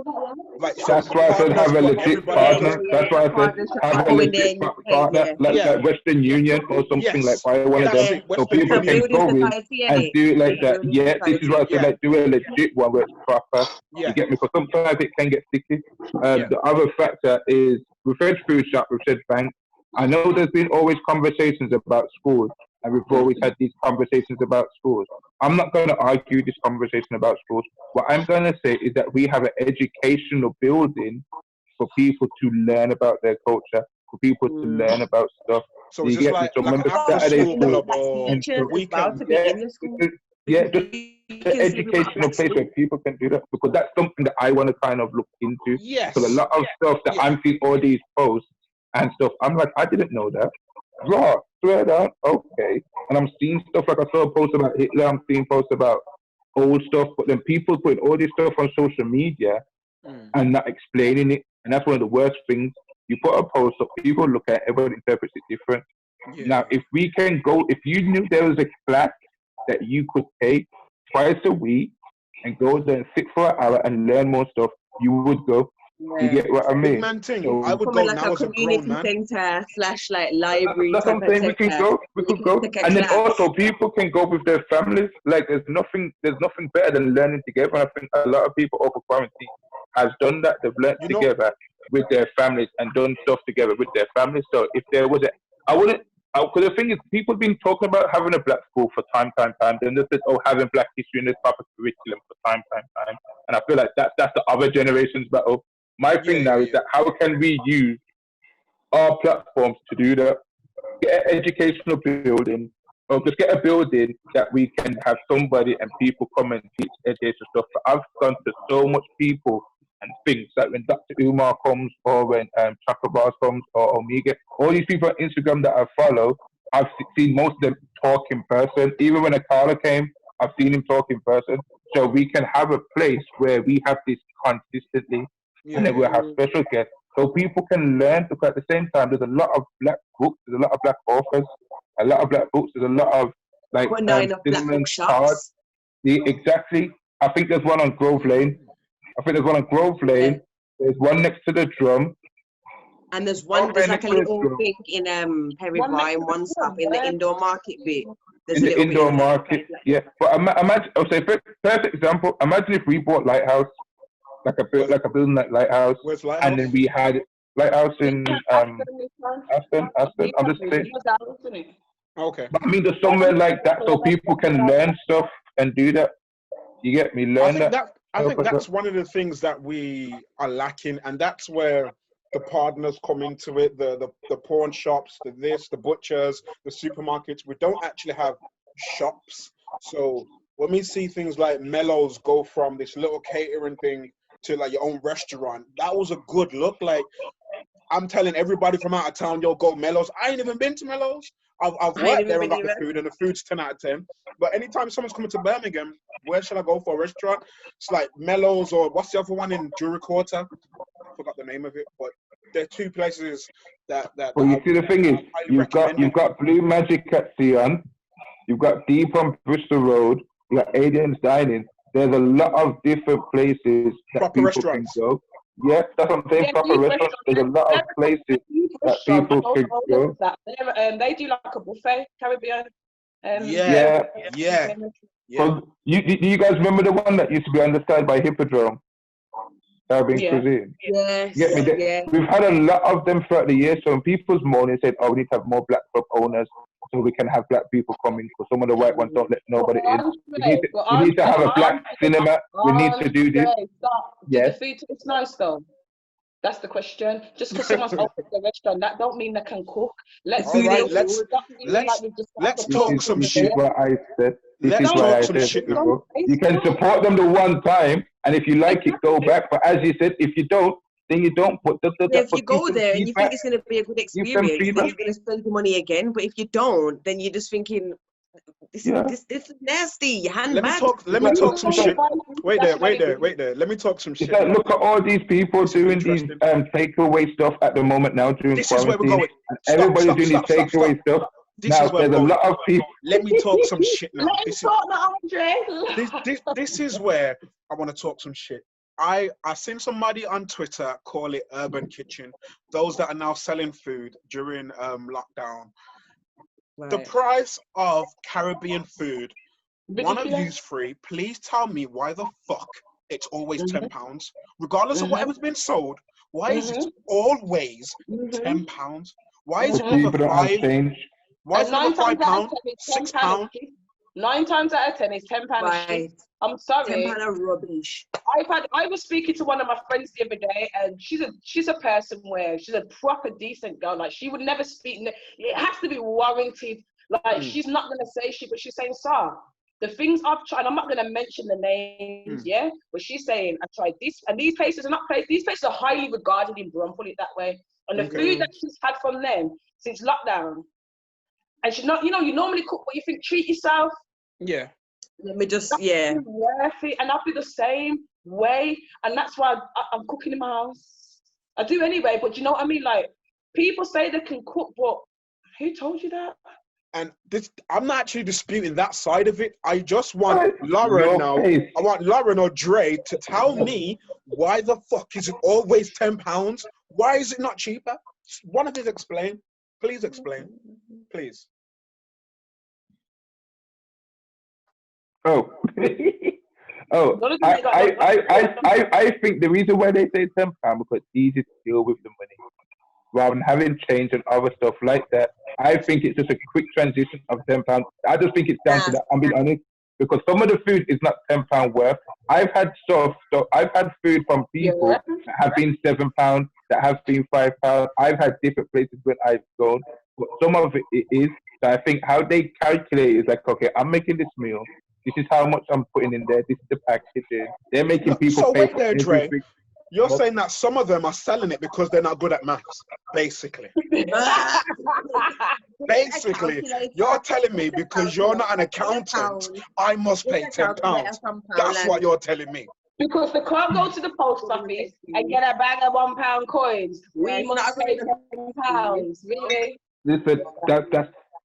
Like, that's why I said have a legit partner. That's why I said have a legit partner, like Western Union or something like one of them. So people can go in and do it like that. Yeah, this is what I said, like do a legit one where it's proper. You get me? Because sometimes it can get sticky. The other factor is we've said food shop, we've said bank. I know there's been always conversations about schools, and we've always had these conversations about schools. I'm not going to argue this conversation about schools. What I'm going to say is that we have an educational building for people to learn about their culture, for people to learn about stuff. So you get like, remember Saturday school and weekend. Just the educational place where people can do that, because that's something that I want to kind of look into. Yes. So a lot of stuff that I'm seeing all these posts and stuff, I'm like, I didn't know that. Raw, swear down, okay. And I'm seeing stuff like I saw a post about Hitler, I'm seeing posts about old stuff, but then people putting all this stuff on social media and not explaining it. And that's one of the worst things. You put a post up, people look at it, everyone interprets it different. Now, if we can go, if you knew there was a class that you could take twice a week and go there and sit for an hour and learn more stuff, you would go. You get what I mean? So, I would go like now a community center / like library. That's what I'm saying. We could go, and then also people can go with their families. Like there's nothing better than learning together. And I think a lot of people over quarantine has done that. They've learned together with their families and done stuff together with their families. So if there was I wouldn't Because the thing is, people have been talking about having a black school for time. Then they said, oh, having black history in this type of curriculum for time. And I feel like that's the other generation's battle. My thing now is that how can we use our platforms to do that? Get an educational building, or just get a building that we can have somebody and people come and teach education stuff. But I've gone to so much people and things that when Dr. Umar comes or when Chakabars comes or Omega, all these people on Instagram that I follow, I've seen most of them talk in person. Even when Akala came, I've seen him talk in person. So we can have a place where we have this consistently, and then we'll have special guests. So people can learn, because at the same time, there's a lot of black books, there's a lot of black authors, a lot of black books, there's a lot of like cinnamon cards. Exactly. I think there's one on Grove Lane. There's one next to the drum. And there's like a little thing in Perry Wine, one stop in the indoor market bit. In the indoor market, yeah. But imagine, perfect example, imagine if we bought Lighthouse, like a building like Lighthouse. Where's Lighthouse? And then we had Lighthouse in Aston. I'm just saying. Okay. But I mean, there's somewhere like that so people can learn stuff and do that. You get me? I think that's one of the things that we are lacking, and that's where the partners come into it. The pawn shops, the butchers, the supermarkets. We don't actually have shops. So when we see things like Mellows go from this little catering thing to like your own restaurant, that was a good look. Like, I'm telling everybody from out of town, yo, go Mellows. I ain't even been to Mellows. I've worked there and got the food, and the food's 10 out of 10. But anytime someone's coming to Birmingham, where should I go for a restaurant? It's like Mellows, or what's the other one in Coatse? I forgot the name of it, but there are two places that well, you see, the thing is, you've got Blue Magic at Sion, you've got Deep on Bristol Road, you got Aiden's Dining. There's a lot of different places that proper people restaurants. can go. Yeah, that's what I'm saying. Proper restaurants. There's a lot of places that people can go. They do like a buffet, Caribbean. Yeah. So do you guys remember the one that used to be on the side by Hippodrome? Caribbean cuisine. Yes. We've had a lot of them throughout the year. So when people's morning said, "Oh, we need to have more black club owners, so we can have black people coming, because some of the white ones don't let nobody in. We need to have a black cinema. We need to do this." Yes. The food tastes nice though. That's the question. Just because someone's opened the restaurant, that don't mean they can cook. Let's talk some shit. This is what I said. You can support them the one time, and if you like it, go back. But as you said, if you don't, then you don't. If you go there and you think it's going to be a good experience, then you're going to spend your money again. But if you don't, then you're just thinking, this is nasty. Let me talk some shit. Wait there. Let me talk some shit. Look at all these people doing these takeaway stuff at the moment now during this is where we're going. Everybody's doing these takeaway stuff. Now there's a lot of people. Let me talk some shit now. Andre. This is where I want to talk some shit. I seen somebody on Twitter call it urban kitchen. Those that are now selling food during lockdown. Right. The price of Caribbean food, one of you's free. Please tell me why the fuck it's always £10, regardless of whatever's been sold. Why is it always £10? Why is it never £5? Why is it never £5? £6? 9 times out of 10 is £10. Right. I'm sorry. £10 of rubbish. I was speaking to one of my friends the other day, and she's a person where she's a proper decent girl. Like, she would never speak. It has to be warranted. Like, she's not gonna say shit, but she's saying, "Sir, the things I've tried, I'm not gonna mention the names, but she's saying I tried this, and these places are not places. These places are highly regarded in Brum, put it that way. And the food that she's had from them since lockdown, and she's not, you normally cook what you think, treat yourself. Yeah. Let me just, worth it, and I'll be the same way, and that's why I'm cooking in my house. I do anyway, but you know what I mean? Like, people say they can cook, but who told you that? And I'm not actually disputing that side of it. I just want Lauren now. I want Lauren or Dre to tell me why the fuck is it always £10? Why is it not cheaper? One of you explain. Please explain. Please. I think the reason why they say £10 because it's easy to deal with the money, rather than having change and other stuff like that. I think it's just a quick transition of £10. I just think it's down to that. I'm being honest, because some of the food is not £10 worth. I've had I've had food from people that have been £7, that have been £5. I've had different places when I've gone, but some of it is. So I think how they calculate is like, okay, I'm making this meal. This is how much I'm putting in there. This is the packaging. They're making people pay for everything. You're saying that some of them are selling it because they're not good at maths, basically. Basically, you're telling me because you're not an accountant, I must pay £10. That's what you're telling me. Because they can't go to the post office and get a bag of £1 coins. We must pay £10. Really? Listen,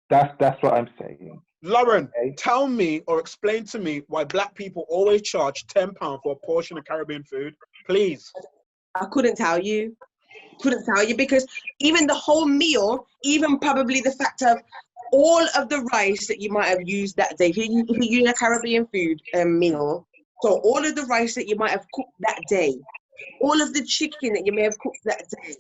that's what I'm saying. Lauren, tell me or explain to me why black people always charge £10 for a portion of Caribbean food, please. I couldn't tell you. Because even the whole meal, even probably the fact of all of the rice that you might have used that day, if you use a Caribbean food meal, so all of the rice that you might have cooked that day, all of the chicken that you may have cooked that day.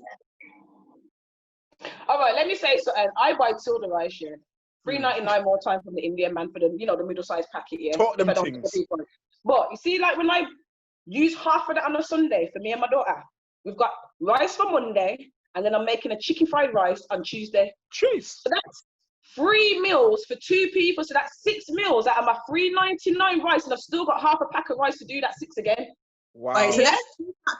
All right, let me say something. I buy Tilda rice here. $3.99 more time from the Indian man for the, the middle-sized packet here. Talk them things. But you see, like when I use half of that on a Sunday for me and my daughter, we've got rice for Monday, and then I'm making a chicken fried rice on Tuesday. Jeez. So that's 3 meals for 2 people. So that's 6 meals out of my $3.99 rice, and I've still got half a pack of rice to do that 6 again. Wow. Right, so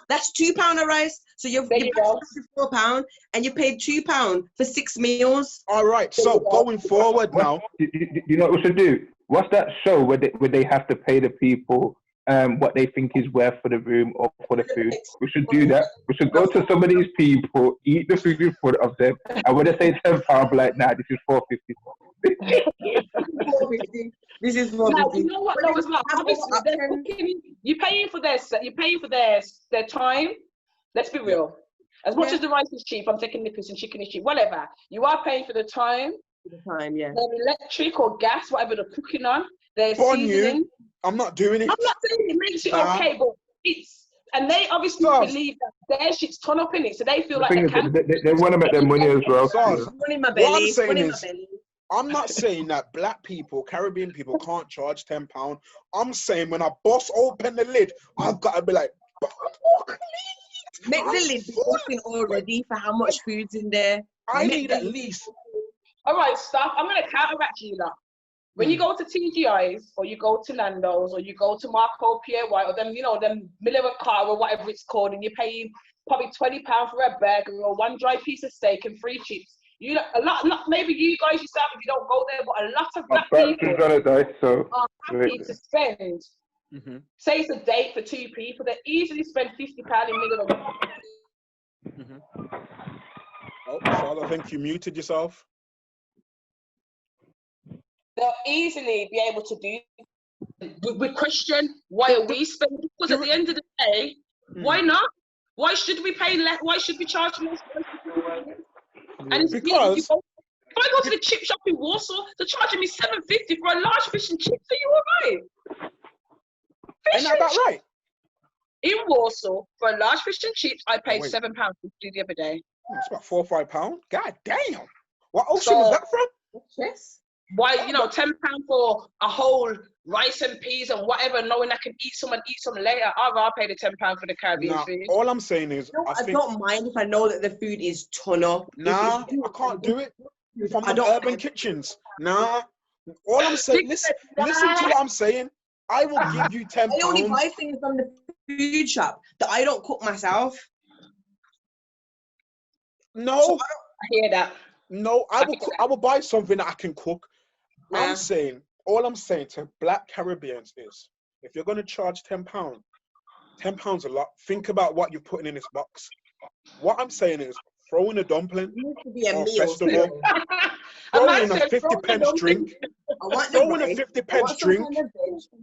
that's £2 of rice. So you're £4, and you paid £2 for 6 meals. All right. So going forward now, you know what we should do? What's that show where they have to pay the people what they think is worth for the room or for the food? We should do that. We should go to some of these people, eat the food in front of them, and when they say £10, be like, nah, this is $4.50. This is now, you know what though as well? Obviously, they're cooking, you're paying for their time. Let's be real. As much as the rice is cheap, I'm taking the piss and chicken is cheap, whatever. You are paying for the time. Yeah. Their electric or gas, whatever they're cooking on. Their seasoning. I'm not doing it. I'm not saying it makes it okay, but it's, and they obviously believe that their shit's ton up in it, so they feel like they want to make their money as well. What I'm saying is, I'm not saying that black people, Caribbean people can't charge £10. I'm saying when a boss open the lid, I've got to be like, make the lid be open already for how much food's in there. I need at least. All right, stop. I'm going to counteract you now. When you go to TGI's or you go to Nando's or you go to Marco PAY or them, them Miller car or whatever it's called, and you're paying probably £20 for a burger or 1 dry piece of steak and 3 chips. Maybe you guys yourself, if you don't go there, but a lot of black people are happy to spend. Say it's a date for 2 people, they easily spend £50 in middle of it. Oh, Charlotte, I think you muted yourself. They'll easily be able to do. We question, why are we spending? Because at the end of the day, why not? Why should we pay less? Why should we charge less? And because if I go to the chip shop in Warsaw, they're charging me $7.50 for a large fish and chips. Are you all right? Ain't that about right? In Warsaw, for a large fish and chips, I paid £7 the other day. It's about £4 or £5. God damn! What ocean was that from? Yes. Why, £10 for a whole rice and peas and whatever, knowing I can eat some later. I'd rather pay the £10 for the Caribbean food. All I'm saying is, I don't mind if I know that the food is ton up. Nah, I can't do it. From the urban kitchens. Nah. All I'm saying, listen to what I'm saying. I will give you £10. I only buy things from the food shop that I don't cook myself. No. So I hear that. No, I will buy something that I can cook. All I'm saying to black Caribbeans is, if you're going to charge £10, £10 a lot, think about what you're putting in this box. What I'm saying is, throw in a dumpling or festival, throw in a 50p drink, throw in a 50p drink.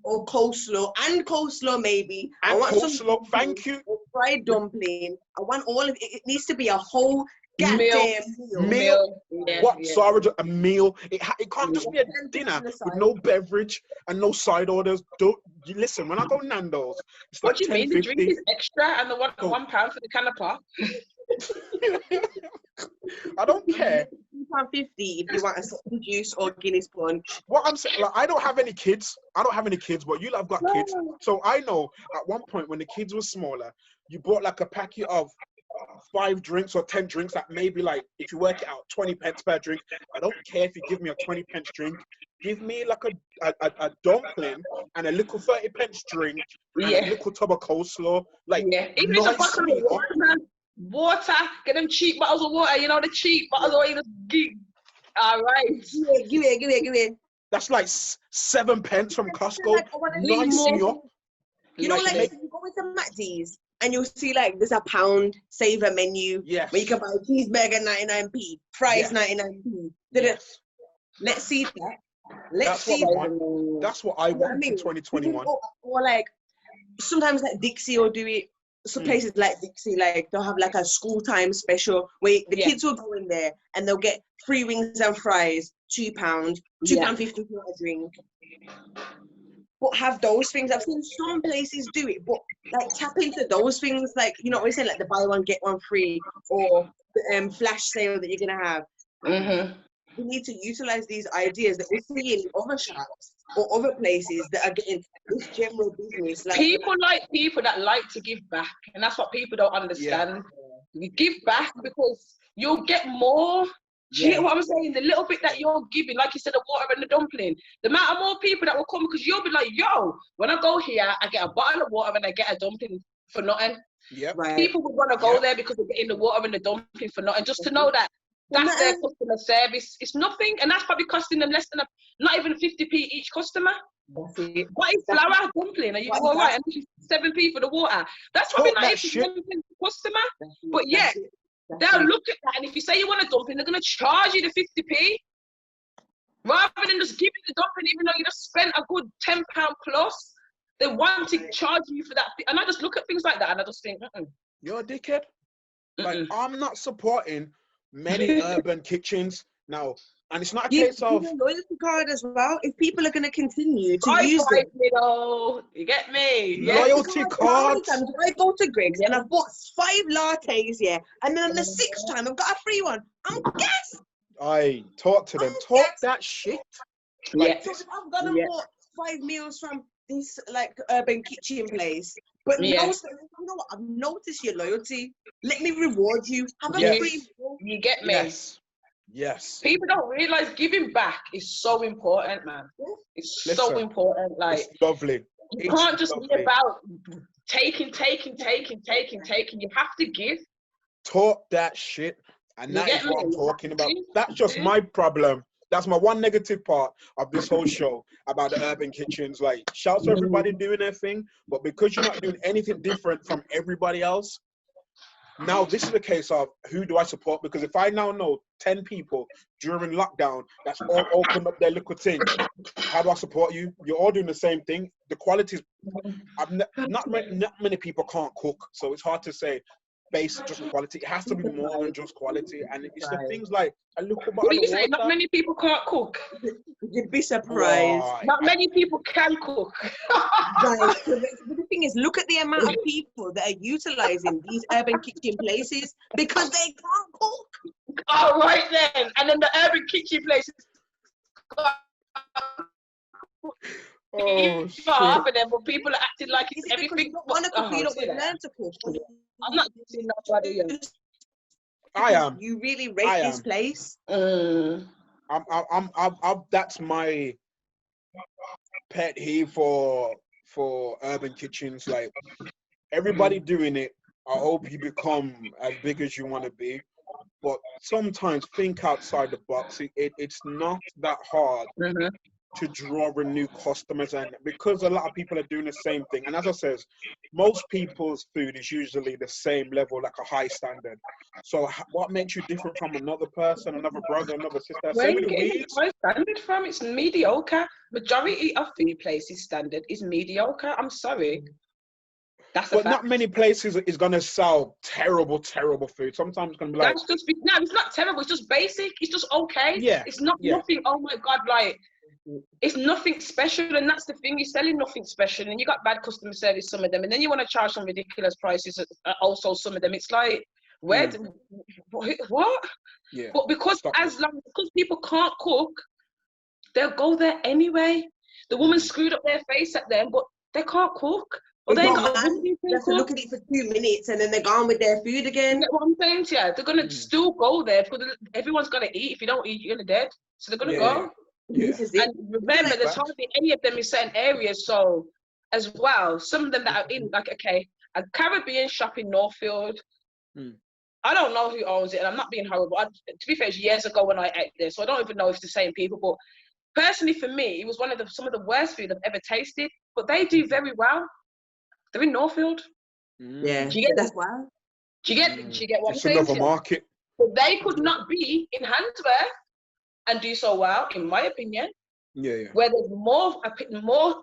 Or coleslaw maybe. And coleslaw, thank you. Fried dumpling. I want all of it. It needs to be a whole goddamn meal. Yeah, what, Sara? A meal? It can't just be a dinner with no beverage and no side orders. Listen, when I go Nando's, it's what like do you mean? The drink is extra and the £1 for the can of pop? I don't care. £2.50 if you want a soda juice or Guinness punch. What I'm saying, like, I don't have any kids, but you lot have got kids. So I know at one point when the kids were smaller, you bought like a packet of 5 drinks or 10 drinks that maybe, like, if you work it out, 20 pence per drink. I don't care if you give me a 20 pence drink. Give me like a dumpling and a little 30 pence drink and a little tub of coleslaw. Like, even if it's a bottle of water, man. Water, get them cheap bottles of water, you know, the cheap bottles of water. All right. Give it. That's like 7 pence from Costco. Like, I wanna leave Nice more. up. You know, like, you go into Macdy's and you'll see, like, there's a pound saver menu where you can buy a cheeseburger 99p, fries 99p. Yes. Let's see that. That's what I want in 2021. Or like, sometimes like Dixie will do it. Some places like Dixie, like, they'll have like a school time special where the kids will go in there and they'll get 3 wings and fries, £2, £2.50 for a drink. But have those things. I've seen some places do it, but like tap into those things, like, you know what we're saying, like the buy one get one free or the flash sale that you're gonna have. We need to utilize these ideas that we're seeing in other shops or other places that are getting this general business. Like, people that like to give back, and that's what people don't understand. You give back because you'll get more. Do you get what I'm saying? The little bit that you're giving, like you said, the water and the dumpling, the amount of more people that will come, because you'll be like, yo, when I go here, I get a bottle of water and I get a dumpling for nothing. People would want to go there because they're getting the water and the dumpling for nothing, just to know that that's their customer service. It's nothing, and that's probably costing them less than not even 50p each customer. What is flour dumpling? Are you all right? And 7p for the water. That's probably not even customer. But yeah, they'll look at that, and if you say you want a dumpling, they're gonna charge you the 50p rather than just giving the dumpling, even though you just spent a good £10 plus. They want to charge you for that, and I just look at things like that, and I just think, you're a dickhead. Like, I'm not supporting many urban kitchens now, and it's not a case of a loyalty card as well. If people are going to continue to use it, you get me? Loyalty cards. I go to Greg's and I've bought 5 lattes, and then on the 6th time I've got a free one. I'm gassed. I talk to them. Talk that shit. Like, so I've gone and bought 5 meals from this like urban kitchen place. But you know what? I've noticed your loyalty. Let me reward you. Have a free meal. You get me? Yes. People don't realize giving back is so important, man. It's so important. Like, it's lovely. You can't just be about taking. You have to give. Talk that shit. And that is what I'm talking about. That's just my problem. That's my one negative part of this whole show about the urban kitchens. Like, shout to everybody doing their thing, but because you're not doing anything different from everybody else, now this is the case of who do I support? Because if I now know 10 people during lockdown that's all opened up their little thing, how do I support you? You're all doing the same thing. The quality is, not many people can't cook, so it's hard to say based just quality. It has to be more than just quality, and it's the things like a little bit. What do you say? Not many people can't cook. You'd be surprised. Not many people can cook. Right. So the thing is, look at the amount of people that are utilizing these urban kitchen places because they can't cook. All right then, and then the urban kitchen places. Half of them, but people are acting like it's everything. Want to cook, you don't learn to cook. I'm not doing that. I am. You really rate this place. I'm. That's my pet peeve for urban kitchens. Like, everybody doing it. I hope you become as big as you want to be, but sometimes think outside the box. It's not that hard to draw in new customers, and because a lot of people are doing the same thing, and as I says, most people's food is usually the same level, like a high standard. So what makes you different from another person, another brother, another sister? Where are you getting high standard from? It's mediocre. Majority of food places standard is mediocre. I'm sorry. That's a fact. Not many places is gonna sell terrible food. Sometimes it's gonna be like, that's just no, it's not terrible. It's just basic. It's just okay. Yeah. It's not nothing. Oh my God, like. It's nothing special, and that's the thing. You're selling nothing special, and you got bad customer service, some of them, and then you want to charge some ridiculous prices. Also, some of them, it's like, what? Yeah. But because because people can't cook, they'll go there anyway. The woman screwed up their face at them, but they can't cook. Or It's they ain't not got a mad. woman who You can have to look cook. at it for 2 minutes and then they're gone with their food You again. get what I'm saying to you? They're gonna still go there because everyone's gonna eat. If you don't eat, you're gonna dead. So they're gonna go. Yeah. This is it. And remember, Like there's that. hardly any of them in certain areas. So, as well, some of them that are in, like, okay, a Caribbean shop in Northfield. I don't know who owns it, and I'm not being horrible. To be fair, it's years ago when I ate there, so I don't even know if it's the same people. But personally, for me, it was some of the worst food I've ever tasted. But they do very well. They're in Northfield. Yeah, Do you get that's why. Do you get what I'm It's saying? another market. But they could not be in Handsworth and do so well, in my opinion. Yeah. Where there's more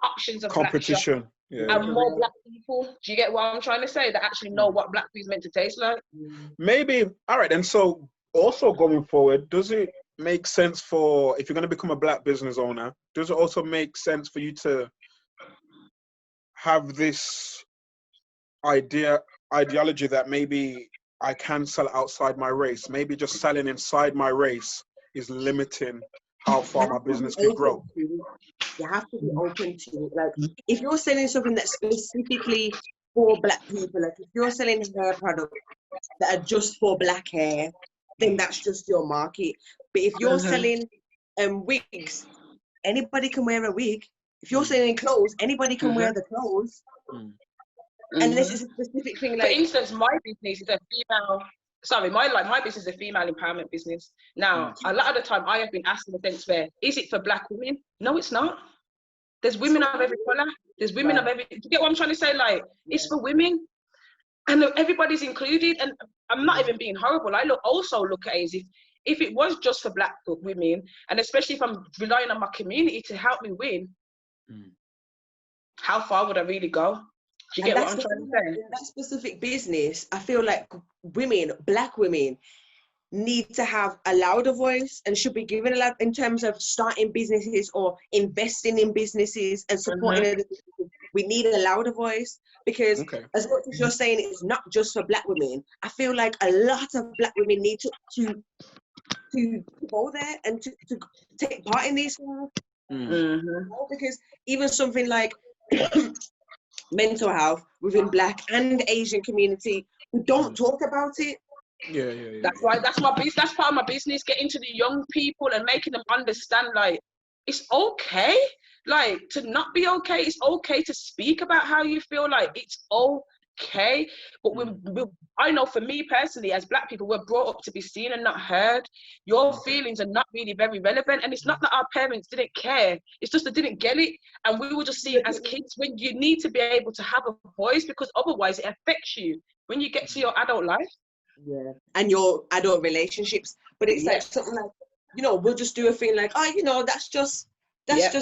options of Competition. black shops and more black people. Do you get what I'm trying to say? That actually know what black food's meant to taste like. Maybe. All right. And so, also going forward, does it make sense for, if you're going to become a black business owner, does it also make sense for you to have this ideology that maybe I can sell outside my race? Maybe just selling inside my race is limiting how far my business could grow. You have to be open to it. Like, if you're selling something that's specifically for black people, like if you're selling hair products that are just for black hair, then that's just your market. But if you're selling wigs, anybody can wear a wig. If you're selling clothes, anybody can wear the clothes. Unless it's a specific thing. Like, for instance, my business is a female. Sorry, my business is a female empowerment business. Now, a lot of the time, I have been asked in the sense where, is it for black women? No, it's not. There's women of every colour. There's women of every. Do you get what I'm trying to say? Like, it's for women, and everybody's included. And I'm not even being horrible. I also look at it as if it was just for black women, and especially if I'm relying on my community to help me win, how far would I really go? Do you get what I'm trying to say? In that specific business, I feel like black women, need to have a louder voice and should be given a loud in terms of starting businesses or investing in businesses and supporting it. We need a louder voice because as much as you're saying it's not just for black women, I feel like a lot of black women need to go there and to take part in these things. Because even something like mental health within black and Asian community, we don't talk about it. That's why that's my business. That's part of my business, getting to the young people and making them understand, like, it's okay, like, to not be okay. It's okay to speak about how you feel. Like, it's okay. But I know for me personally, as black people, we're brought up to be seen and not heard. Your feelings are not really very relevant, and it's not that our parents didn't care. It's just they didn't get it, and we were just seeing as kids when you need to be able to have a voice, because otherwise it affects you when you get to your adult life. And your adult relationships. But it's like something like, we'll just do a thing like, that's just Steve,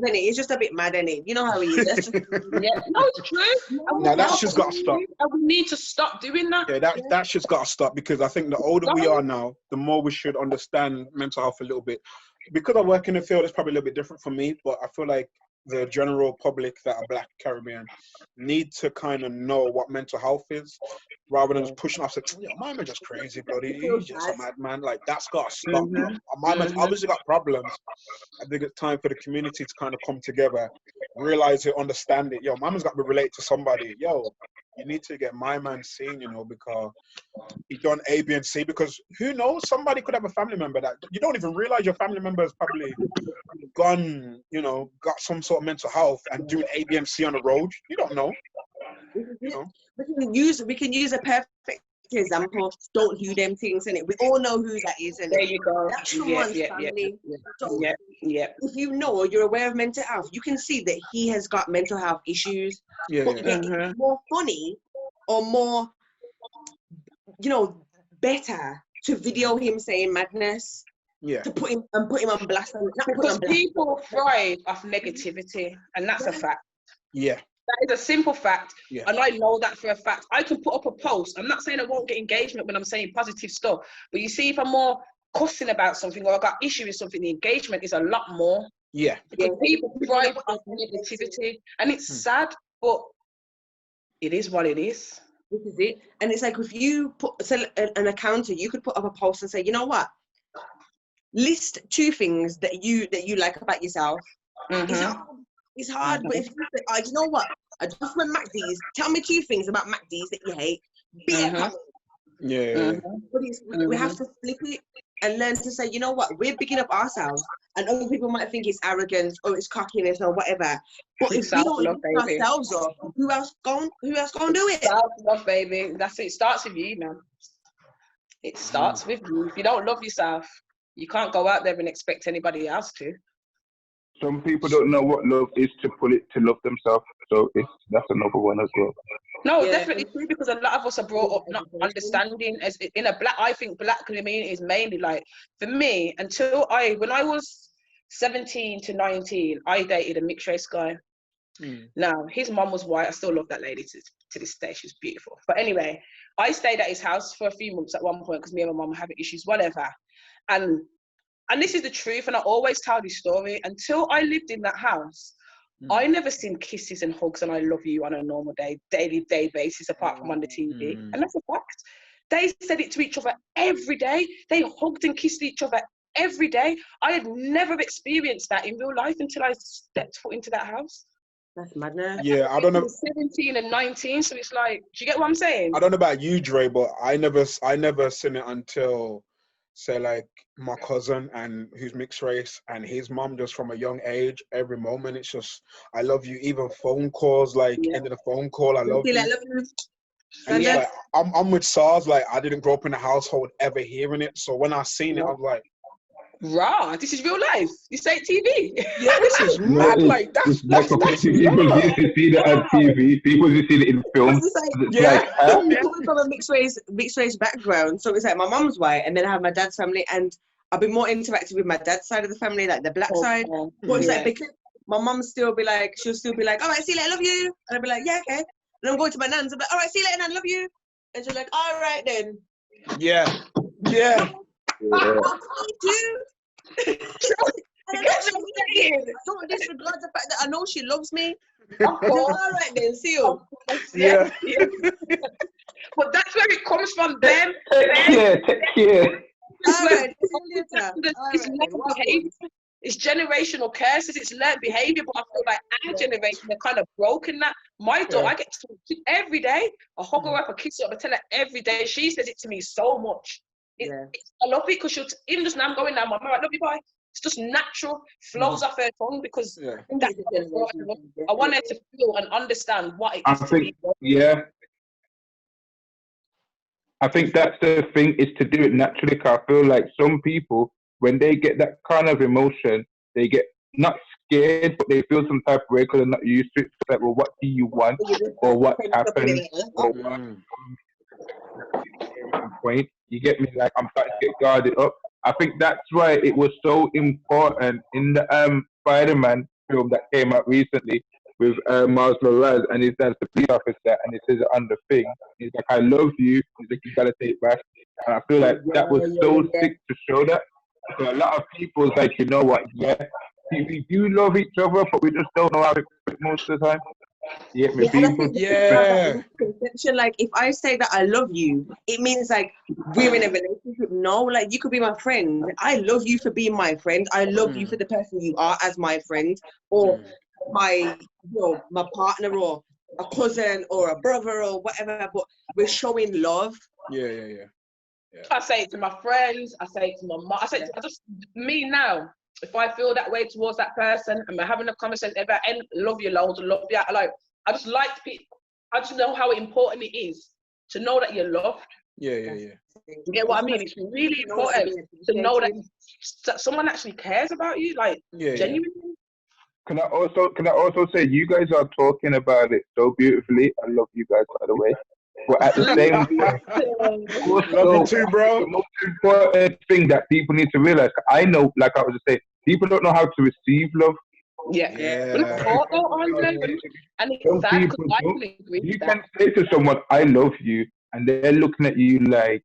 innit? It's just a bit mad, innit? You know how he is. That's just, no, it's true. Now that shit's got to stop. And we need to stop doing that. That shit's got to stop, because I think the older we are now, the more we should understand mental health a little bit. Because I work in the field, it's probably a little bit different for me, but I feel like the general public that are black Caribbean need to kind of know what mental health is, rather than just pushing off, saying, my man's just crazy, bloody, he's just a madman. Like, that's got to stop. My man's obviously got problems. I think it's time for the community to kind of come together, realize it, understand it. My man's got to be related to somebody. You need to get my man seen, because he done A, B, and C. Because who knows? Somebody could have a family member that you don't even realize your family member has probably gone, got some sort of mental health and doing A, B, and C on the road. You don't know. We can use a perfect example. Don't do them things, innit? We all know who that is, innit? There you go. That's someone's family. So if you're aware of mental health, you can see that he has got mental health issues. It's more funny or more, better to video him saying madness. To put him on blast. Because people thrive off negativity, and that's a fact. That is a simple fact, and I know that for a fact. I can put up a post. I'm not saying I won't get engagement when I'm saying positive stuff, but you see, if I'm more cussing about something or I got issue with something, the engagement is a lot more. Because people thrive off negativity, and it's sad, but it is what it is. This is it. And it's like, if you put an accountant, you could put up a post and say, you know what? List 2 things that you like about yourself. It's hard, but if you say, you know what? I just went McD's. Tell me 2 things about McD's that you hate. Be a comment. Yeah. But we have to flip it and learn to say, you know what? We're bigging up ourselves. And other people might think it's arrogance or it's cockiness or whatever. But if we don't lift ourselves up, who else gonna do it? Self-love, baby. That's it. It starts with you, man. It starts with you. If you don't love yourself, you can't go out there and expect anybody else to. Some people don't know what love is to love themselves. So that's another one as well. No, definitely true, because a lot of us are brought up not understanding as in a black. I think black community is mainly like, for me, when I was 17 to 19, I dated a mixed race guy. Now his mum was white. I still love that lady to this day. She's beautiful. But anyway, I stayed at his house for a few months at one point because me and my mum were having issues, whatever. And this is the truth, and I always tell this story. Until I lived in that house, I never seen kisses and hugs and I love you on a normal daily basis, apart from on the TV. And that's a fact. They said it to each other every day. They hugged and kissed each other every day. I had never experienced that in real life until I stepped foot into that house. That's madness. Yeah, I don't know. 17 and 19, so it's like, do you get what I'm saying? I don't know about you, Dre, but I never seen it until, say, like my cousin and who's mixed race and his mom, just from a young age. Every moment, it's just, I love you. Even phone calls, like ending a phone call, I love you. And yeah, like, I'm with SARS. Like, I didn't grow up in a household ever hearing it, so when I seen it, I was like, "Rah, this is real life. This ain't TV." Yeah, this is mad. Like that's people used to see that on TV. People used to see it in films. Coming from a mixed race background, so it's like my mum's white, and then I have my dad's family, and I've been more interactive with my dad's side of the family, like the black side. But it's like, because my mum she'll still be like, all right, see you later, I love you, and I'll be like, yeah, okay. And I'm going to my nan's, I'm like, all right, see you later, I love you, and she's like, all right then. Yeah. What do? Don't disregard the fact that I know she loves me. All right then, see you. Yeah. But that's where it comes from, them. Take care. All right, it's learned behavior. It's generational curses. It's learned behavior. But I feel like our generation are kind of broken that. My daughter, I get to every day. I hug her up, I kiss her up, I tell her every day. She says it to me so much. I love it because even just now I'm going now, Mama, I love you, bye. It's just natural, flows off her tongue because that's I want her to feel and understand what it is to be. Yeah. I think that's the thing, is to do it naturally. Cause I feel like some people, when they get that kind of emotion, they get not scared, but they feel some type of way because they're not used to it. It's like, well, what do you want, or what happened, or what point? You get me? Like, I'm starting to get guarded up. I think that's why it was so important in the Spider-Man film that came out recently with Miles Morales, and his dad's the police officer, and he says it on the thing. He's like, I love you. He's like, you gotta take back. And I feel like that was so sick to show that. So a lot of people's like, you know what? Yeah, we do love each other, but we just don't know how to express most of the time. Yeah, conception, like, if I say that I love you, it means like we're in a relationship. No, like, you could be my friend. I love you for being my friend. I love you for the person you are as my friend, or my my partner, or a cousin, or a brother, or whatever. But we're showing love. Yeah. I say it to my friends. I say it to my mom. I just me now. If I feel that way towards that person and we're having a conversation about, and love you loads, love you, like, I just like people. I just know how important it is to know that you're loved. Yeah. You get what I mean? It's really important to know that someone actually cares about you, like, genuinely. Can I also say, you guys are talking about it so beautifully. I love you guys, by the way. But at the same time, love you too, bro. The most important thing that people need to realize, I know, like I was just saying, people don't know how to receive love. Yeah. And it's sad because I can agree with you can say to someone, I love you, and they're looking at you like,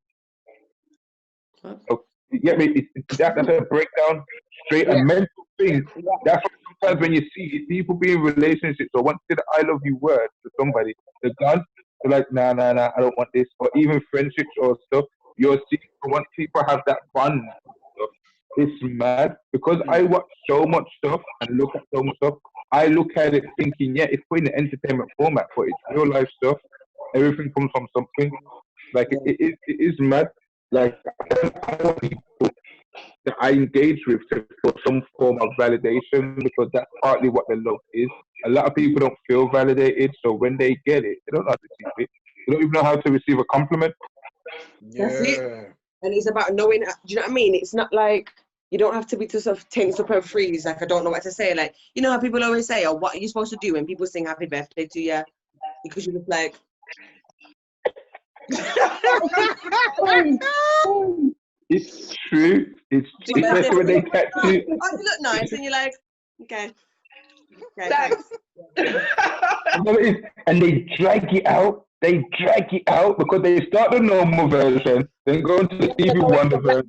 you get me? That's a breakdown, straight a mental thing. That's what sometimes when you see people be in relationships or want to say the I love you word to somebody, they're gone. They're like, nah, I don't want this. Or even friendships or stuff. You're seeing once people have that bond, it's mad because I watch so much stuff and look at so much stuff. I look at it thinking, yeah, it's put in the entertainment format, but it's real life stuff. Everything comes from something. Like it is mad. Like I want people that I engage with to for some form of validation because that's partly what the love is. A lot of people don't feel validated, so when they get it, they don't know how to receive it. They don't even know how to receive a compliment. That's it. And it's about knowing, do you know what I mean? It's not like you don't have to be to sort of tense up and freeze, like I don't know what to say. Like, you know how people always say, oh, what are you supposed to do when people sing happy birthday to you? Because you're just like... It's true. It's true. Especially when they catch you. Oh, you look nice, and you're like, okay. Thanks. And they drag it out. They drag it out because they start the normal version, then go into the Stevie Wonder version,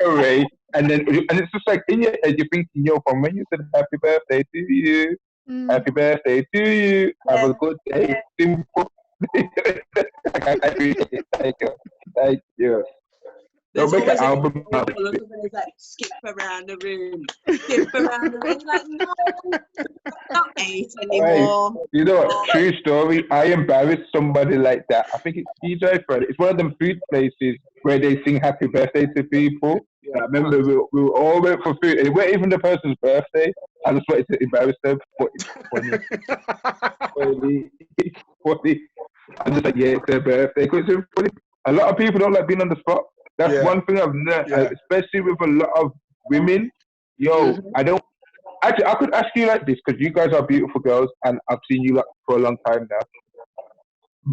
hooray, and it's just like in your head you're thinking, yo, from when you said happy birthday to you, happy birthday to you, have a good day, simple. I appreciate it. Thank you. Don't make an album. It's like skip around the room, skip around the room. Like, no, not 8 anymore. Right. You know what? True story. I embarrassed somebody like that. I think it's DJ Fred. It's one of them food places where they sing happy birthday to people. I remember we all went for food. It wasn't even the person's birthday. I just wanted to embarrass them. But it's funny. It's funny. I'm just like, yeah, it's their birthday. Because it's funny. A lot of people don't like being on the spot. That's one thing I've learned, especially with a lot of women. Yo, I don't. Actually, I could ask you like this because you guys are beautiful girls, and I've seen you like for a long time now.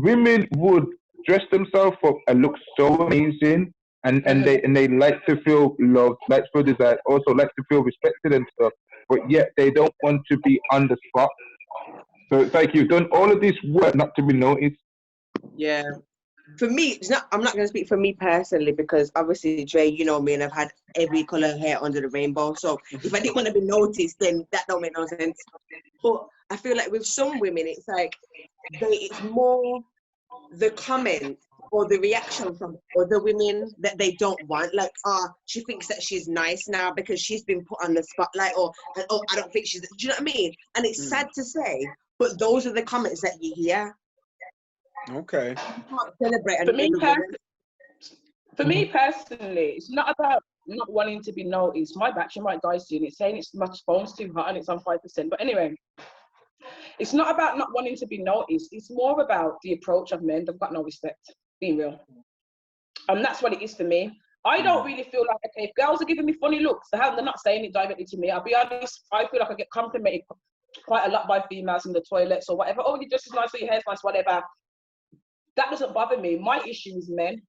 Women would dress themselves up and look so amazing, and they like to feel loved, like to feel desired, also like to feel respected and stuff. But yet they don't want to be on the spot. So it's like you've done all of this work not to be noticed. Yeah. For me, it's not. I'm not going to speak for me personally because obviously, Dre, you know me, and I've had every color of hair under the rainbow. So if I didn't want to be noticed, then that don't make no sense. But I feel like with some women, it's like it's more the comment or the reaction from other women that they don't want. Like, she thinks that she's nice now because she's been put on the spotlight, or I don't think she's. Do you know what I mean? And it's sad to say, but those are the comments that you hear. Okay. For me personally, it's not about not wanting to be noticed. My battery might die soon. It's saying my phone's too hot and it's on 5%. But anyway, it's not about not wanting to be noticed. It's more about the approach of men. They've got no respect, being real. And that's what it is for me. I don't really feel like, okay, if girls are giving me funny looks, they're not saying it directly to me. I'll be honest, I feel like I get complimented quite a lot by females in the toilets or whatever. Oh, you're just as nice, or your hair's nice, whatever. That doesn't bother me. My issue is men.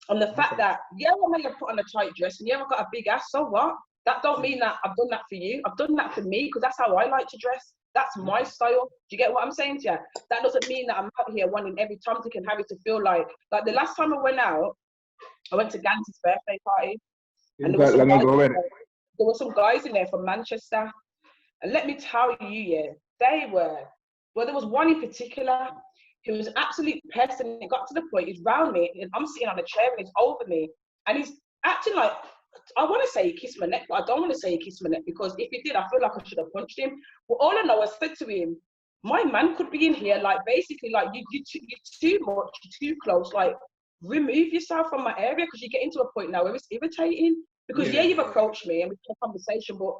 And the fact that, I may have put on a tight dress and I've got a big ass, so what? That don't mean that I've done that for you. I've done that for me because that's how I like to dress. That's my style. Do you get what I'm saying to you? That doesn't mean that I'm out here wanting every Tom, Dick and Harry to feel like the last time I went out, I went to Gantz's birthday party. And there were some guys in there from Manchester. And let me tell you, there was one in particular. He was absolute pest, and it got to the point, he's round me, and I'm sitting on a chair, and he's over me, and he's acting like, I want to say he kissed my neck, but I don't want to say he kissed my neck, because if he did, I feel like I should have punched him. But all I know, I said to him, my man could be in here, like, basically, like, you're too much, you're too close, like, remove yourself from my area, because you get into a point now where it's irritating, because, you've approached me, and we had a conversation, but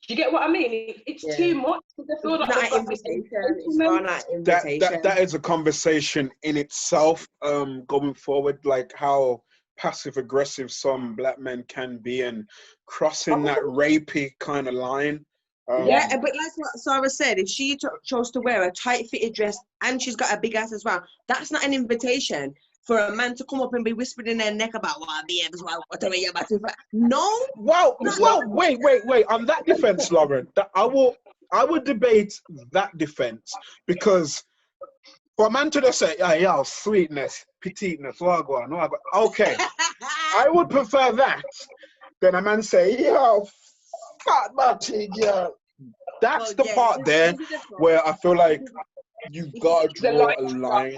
do you get what I mean? It's too much. It's not an invitation. It's not an invitation. That is a conversation in itself, going forward, like how passive aggressive some black men can be and crossing that rapey kind of line. But like what Sara said, if she chose to wear a tight fitted dress and she's got a big ass as well, that's not an invitation for a man to come up and be whispering in their neck about what BMs, whatever you're about to. No. Well, wait. On that defense, Lauren, I would debate that defense, because for a man to just say, yeah, sweetness, petiteness, wagwan, okay, I would prefer that than a man say, yo, fat body, yeah. That's the part there where I feel like You've got to The draw line a line.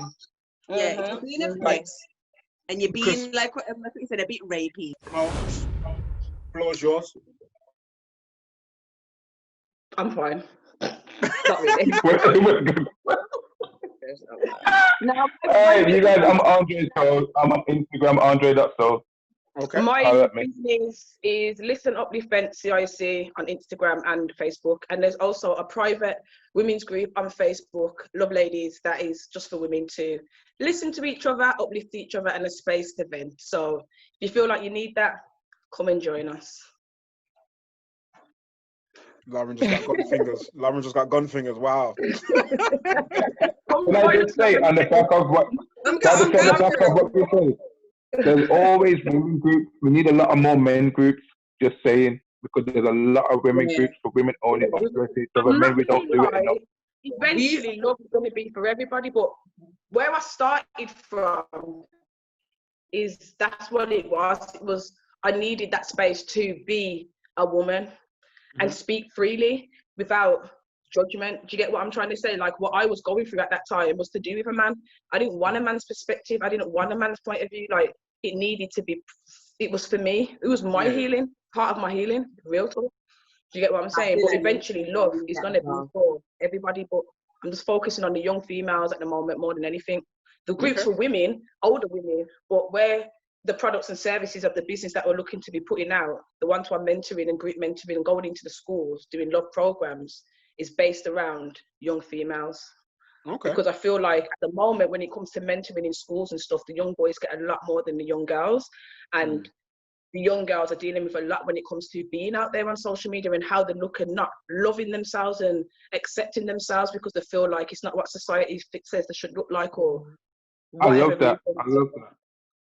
Yeah, if Mhm. you're being a Mhm. flex and you're Because- being like what you said, a bit rapey. Coatse, floor's yours. I'm fine. Not really. Now, Hey, you guys, I'm Andre Soul. I'm on Instagram, Andre.soul. Okay. my Holla at me. business is Listen Upliftment CIC on Instagram and Facebook, and there's also a private women's group on Facebook, Love Ladies, that is just for women to listen to each other, uplift each other, and a space to vent. So if you feel like you need that, come and join us. Lauren just got gun fingers. Lauren just got gun fingers. Wow. Can I just say, on the back of what, I'm can I just say on the back of girl. what you say? There's always women groups. We need a lot of more men groups. Just saying, because there's a lot of women Yeah. groups for women only. Uplift each I'm other. not Men, we don't do it gonna enough. lie, eventually, love is going to be for everybody, but where I started from is that's what it was. It was I needed that space to be a woman and speak freely without judgment. Do you get what I'm trying to say? Like what I was going through at that time was to do with a man. I didn't want a man's perspective. I didn't want a man's point of view. Like it needed to be. It was for me. It was my healing, part of my healing. Real talk. Do you get what I'm saying? But eventually, love is going to be for everybody. But I'm just focusing on the young females at the moment more than anything. The groups for women, older women, but where the products and services of the business that we're looking to be putting out, the one-to-one mentoring and group mentoring and going into the schools, doing love programs, is based around young females. Okay. Because I feel like at the moment when it comes to mentoring in schools and stuff, the young boys get a lot more than the young girls. And the young girls are dealing with a lot when it comes to being out there on social media and how they look and not loving themselves and accepting themselves because they feel like it's not what society says they should look like or I whatever love that. reason. I love that.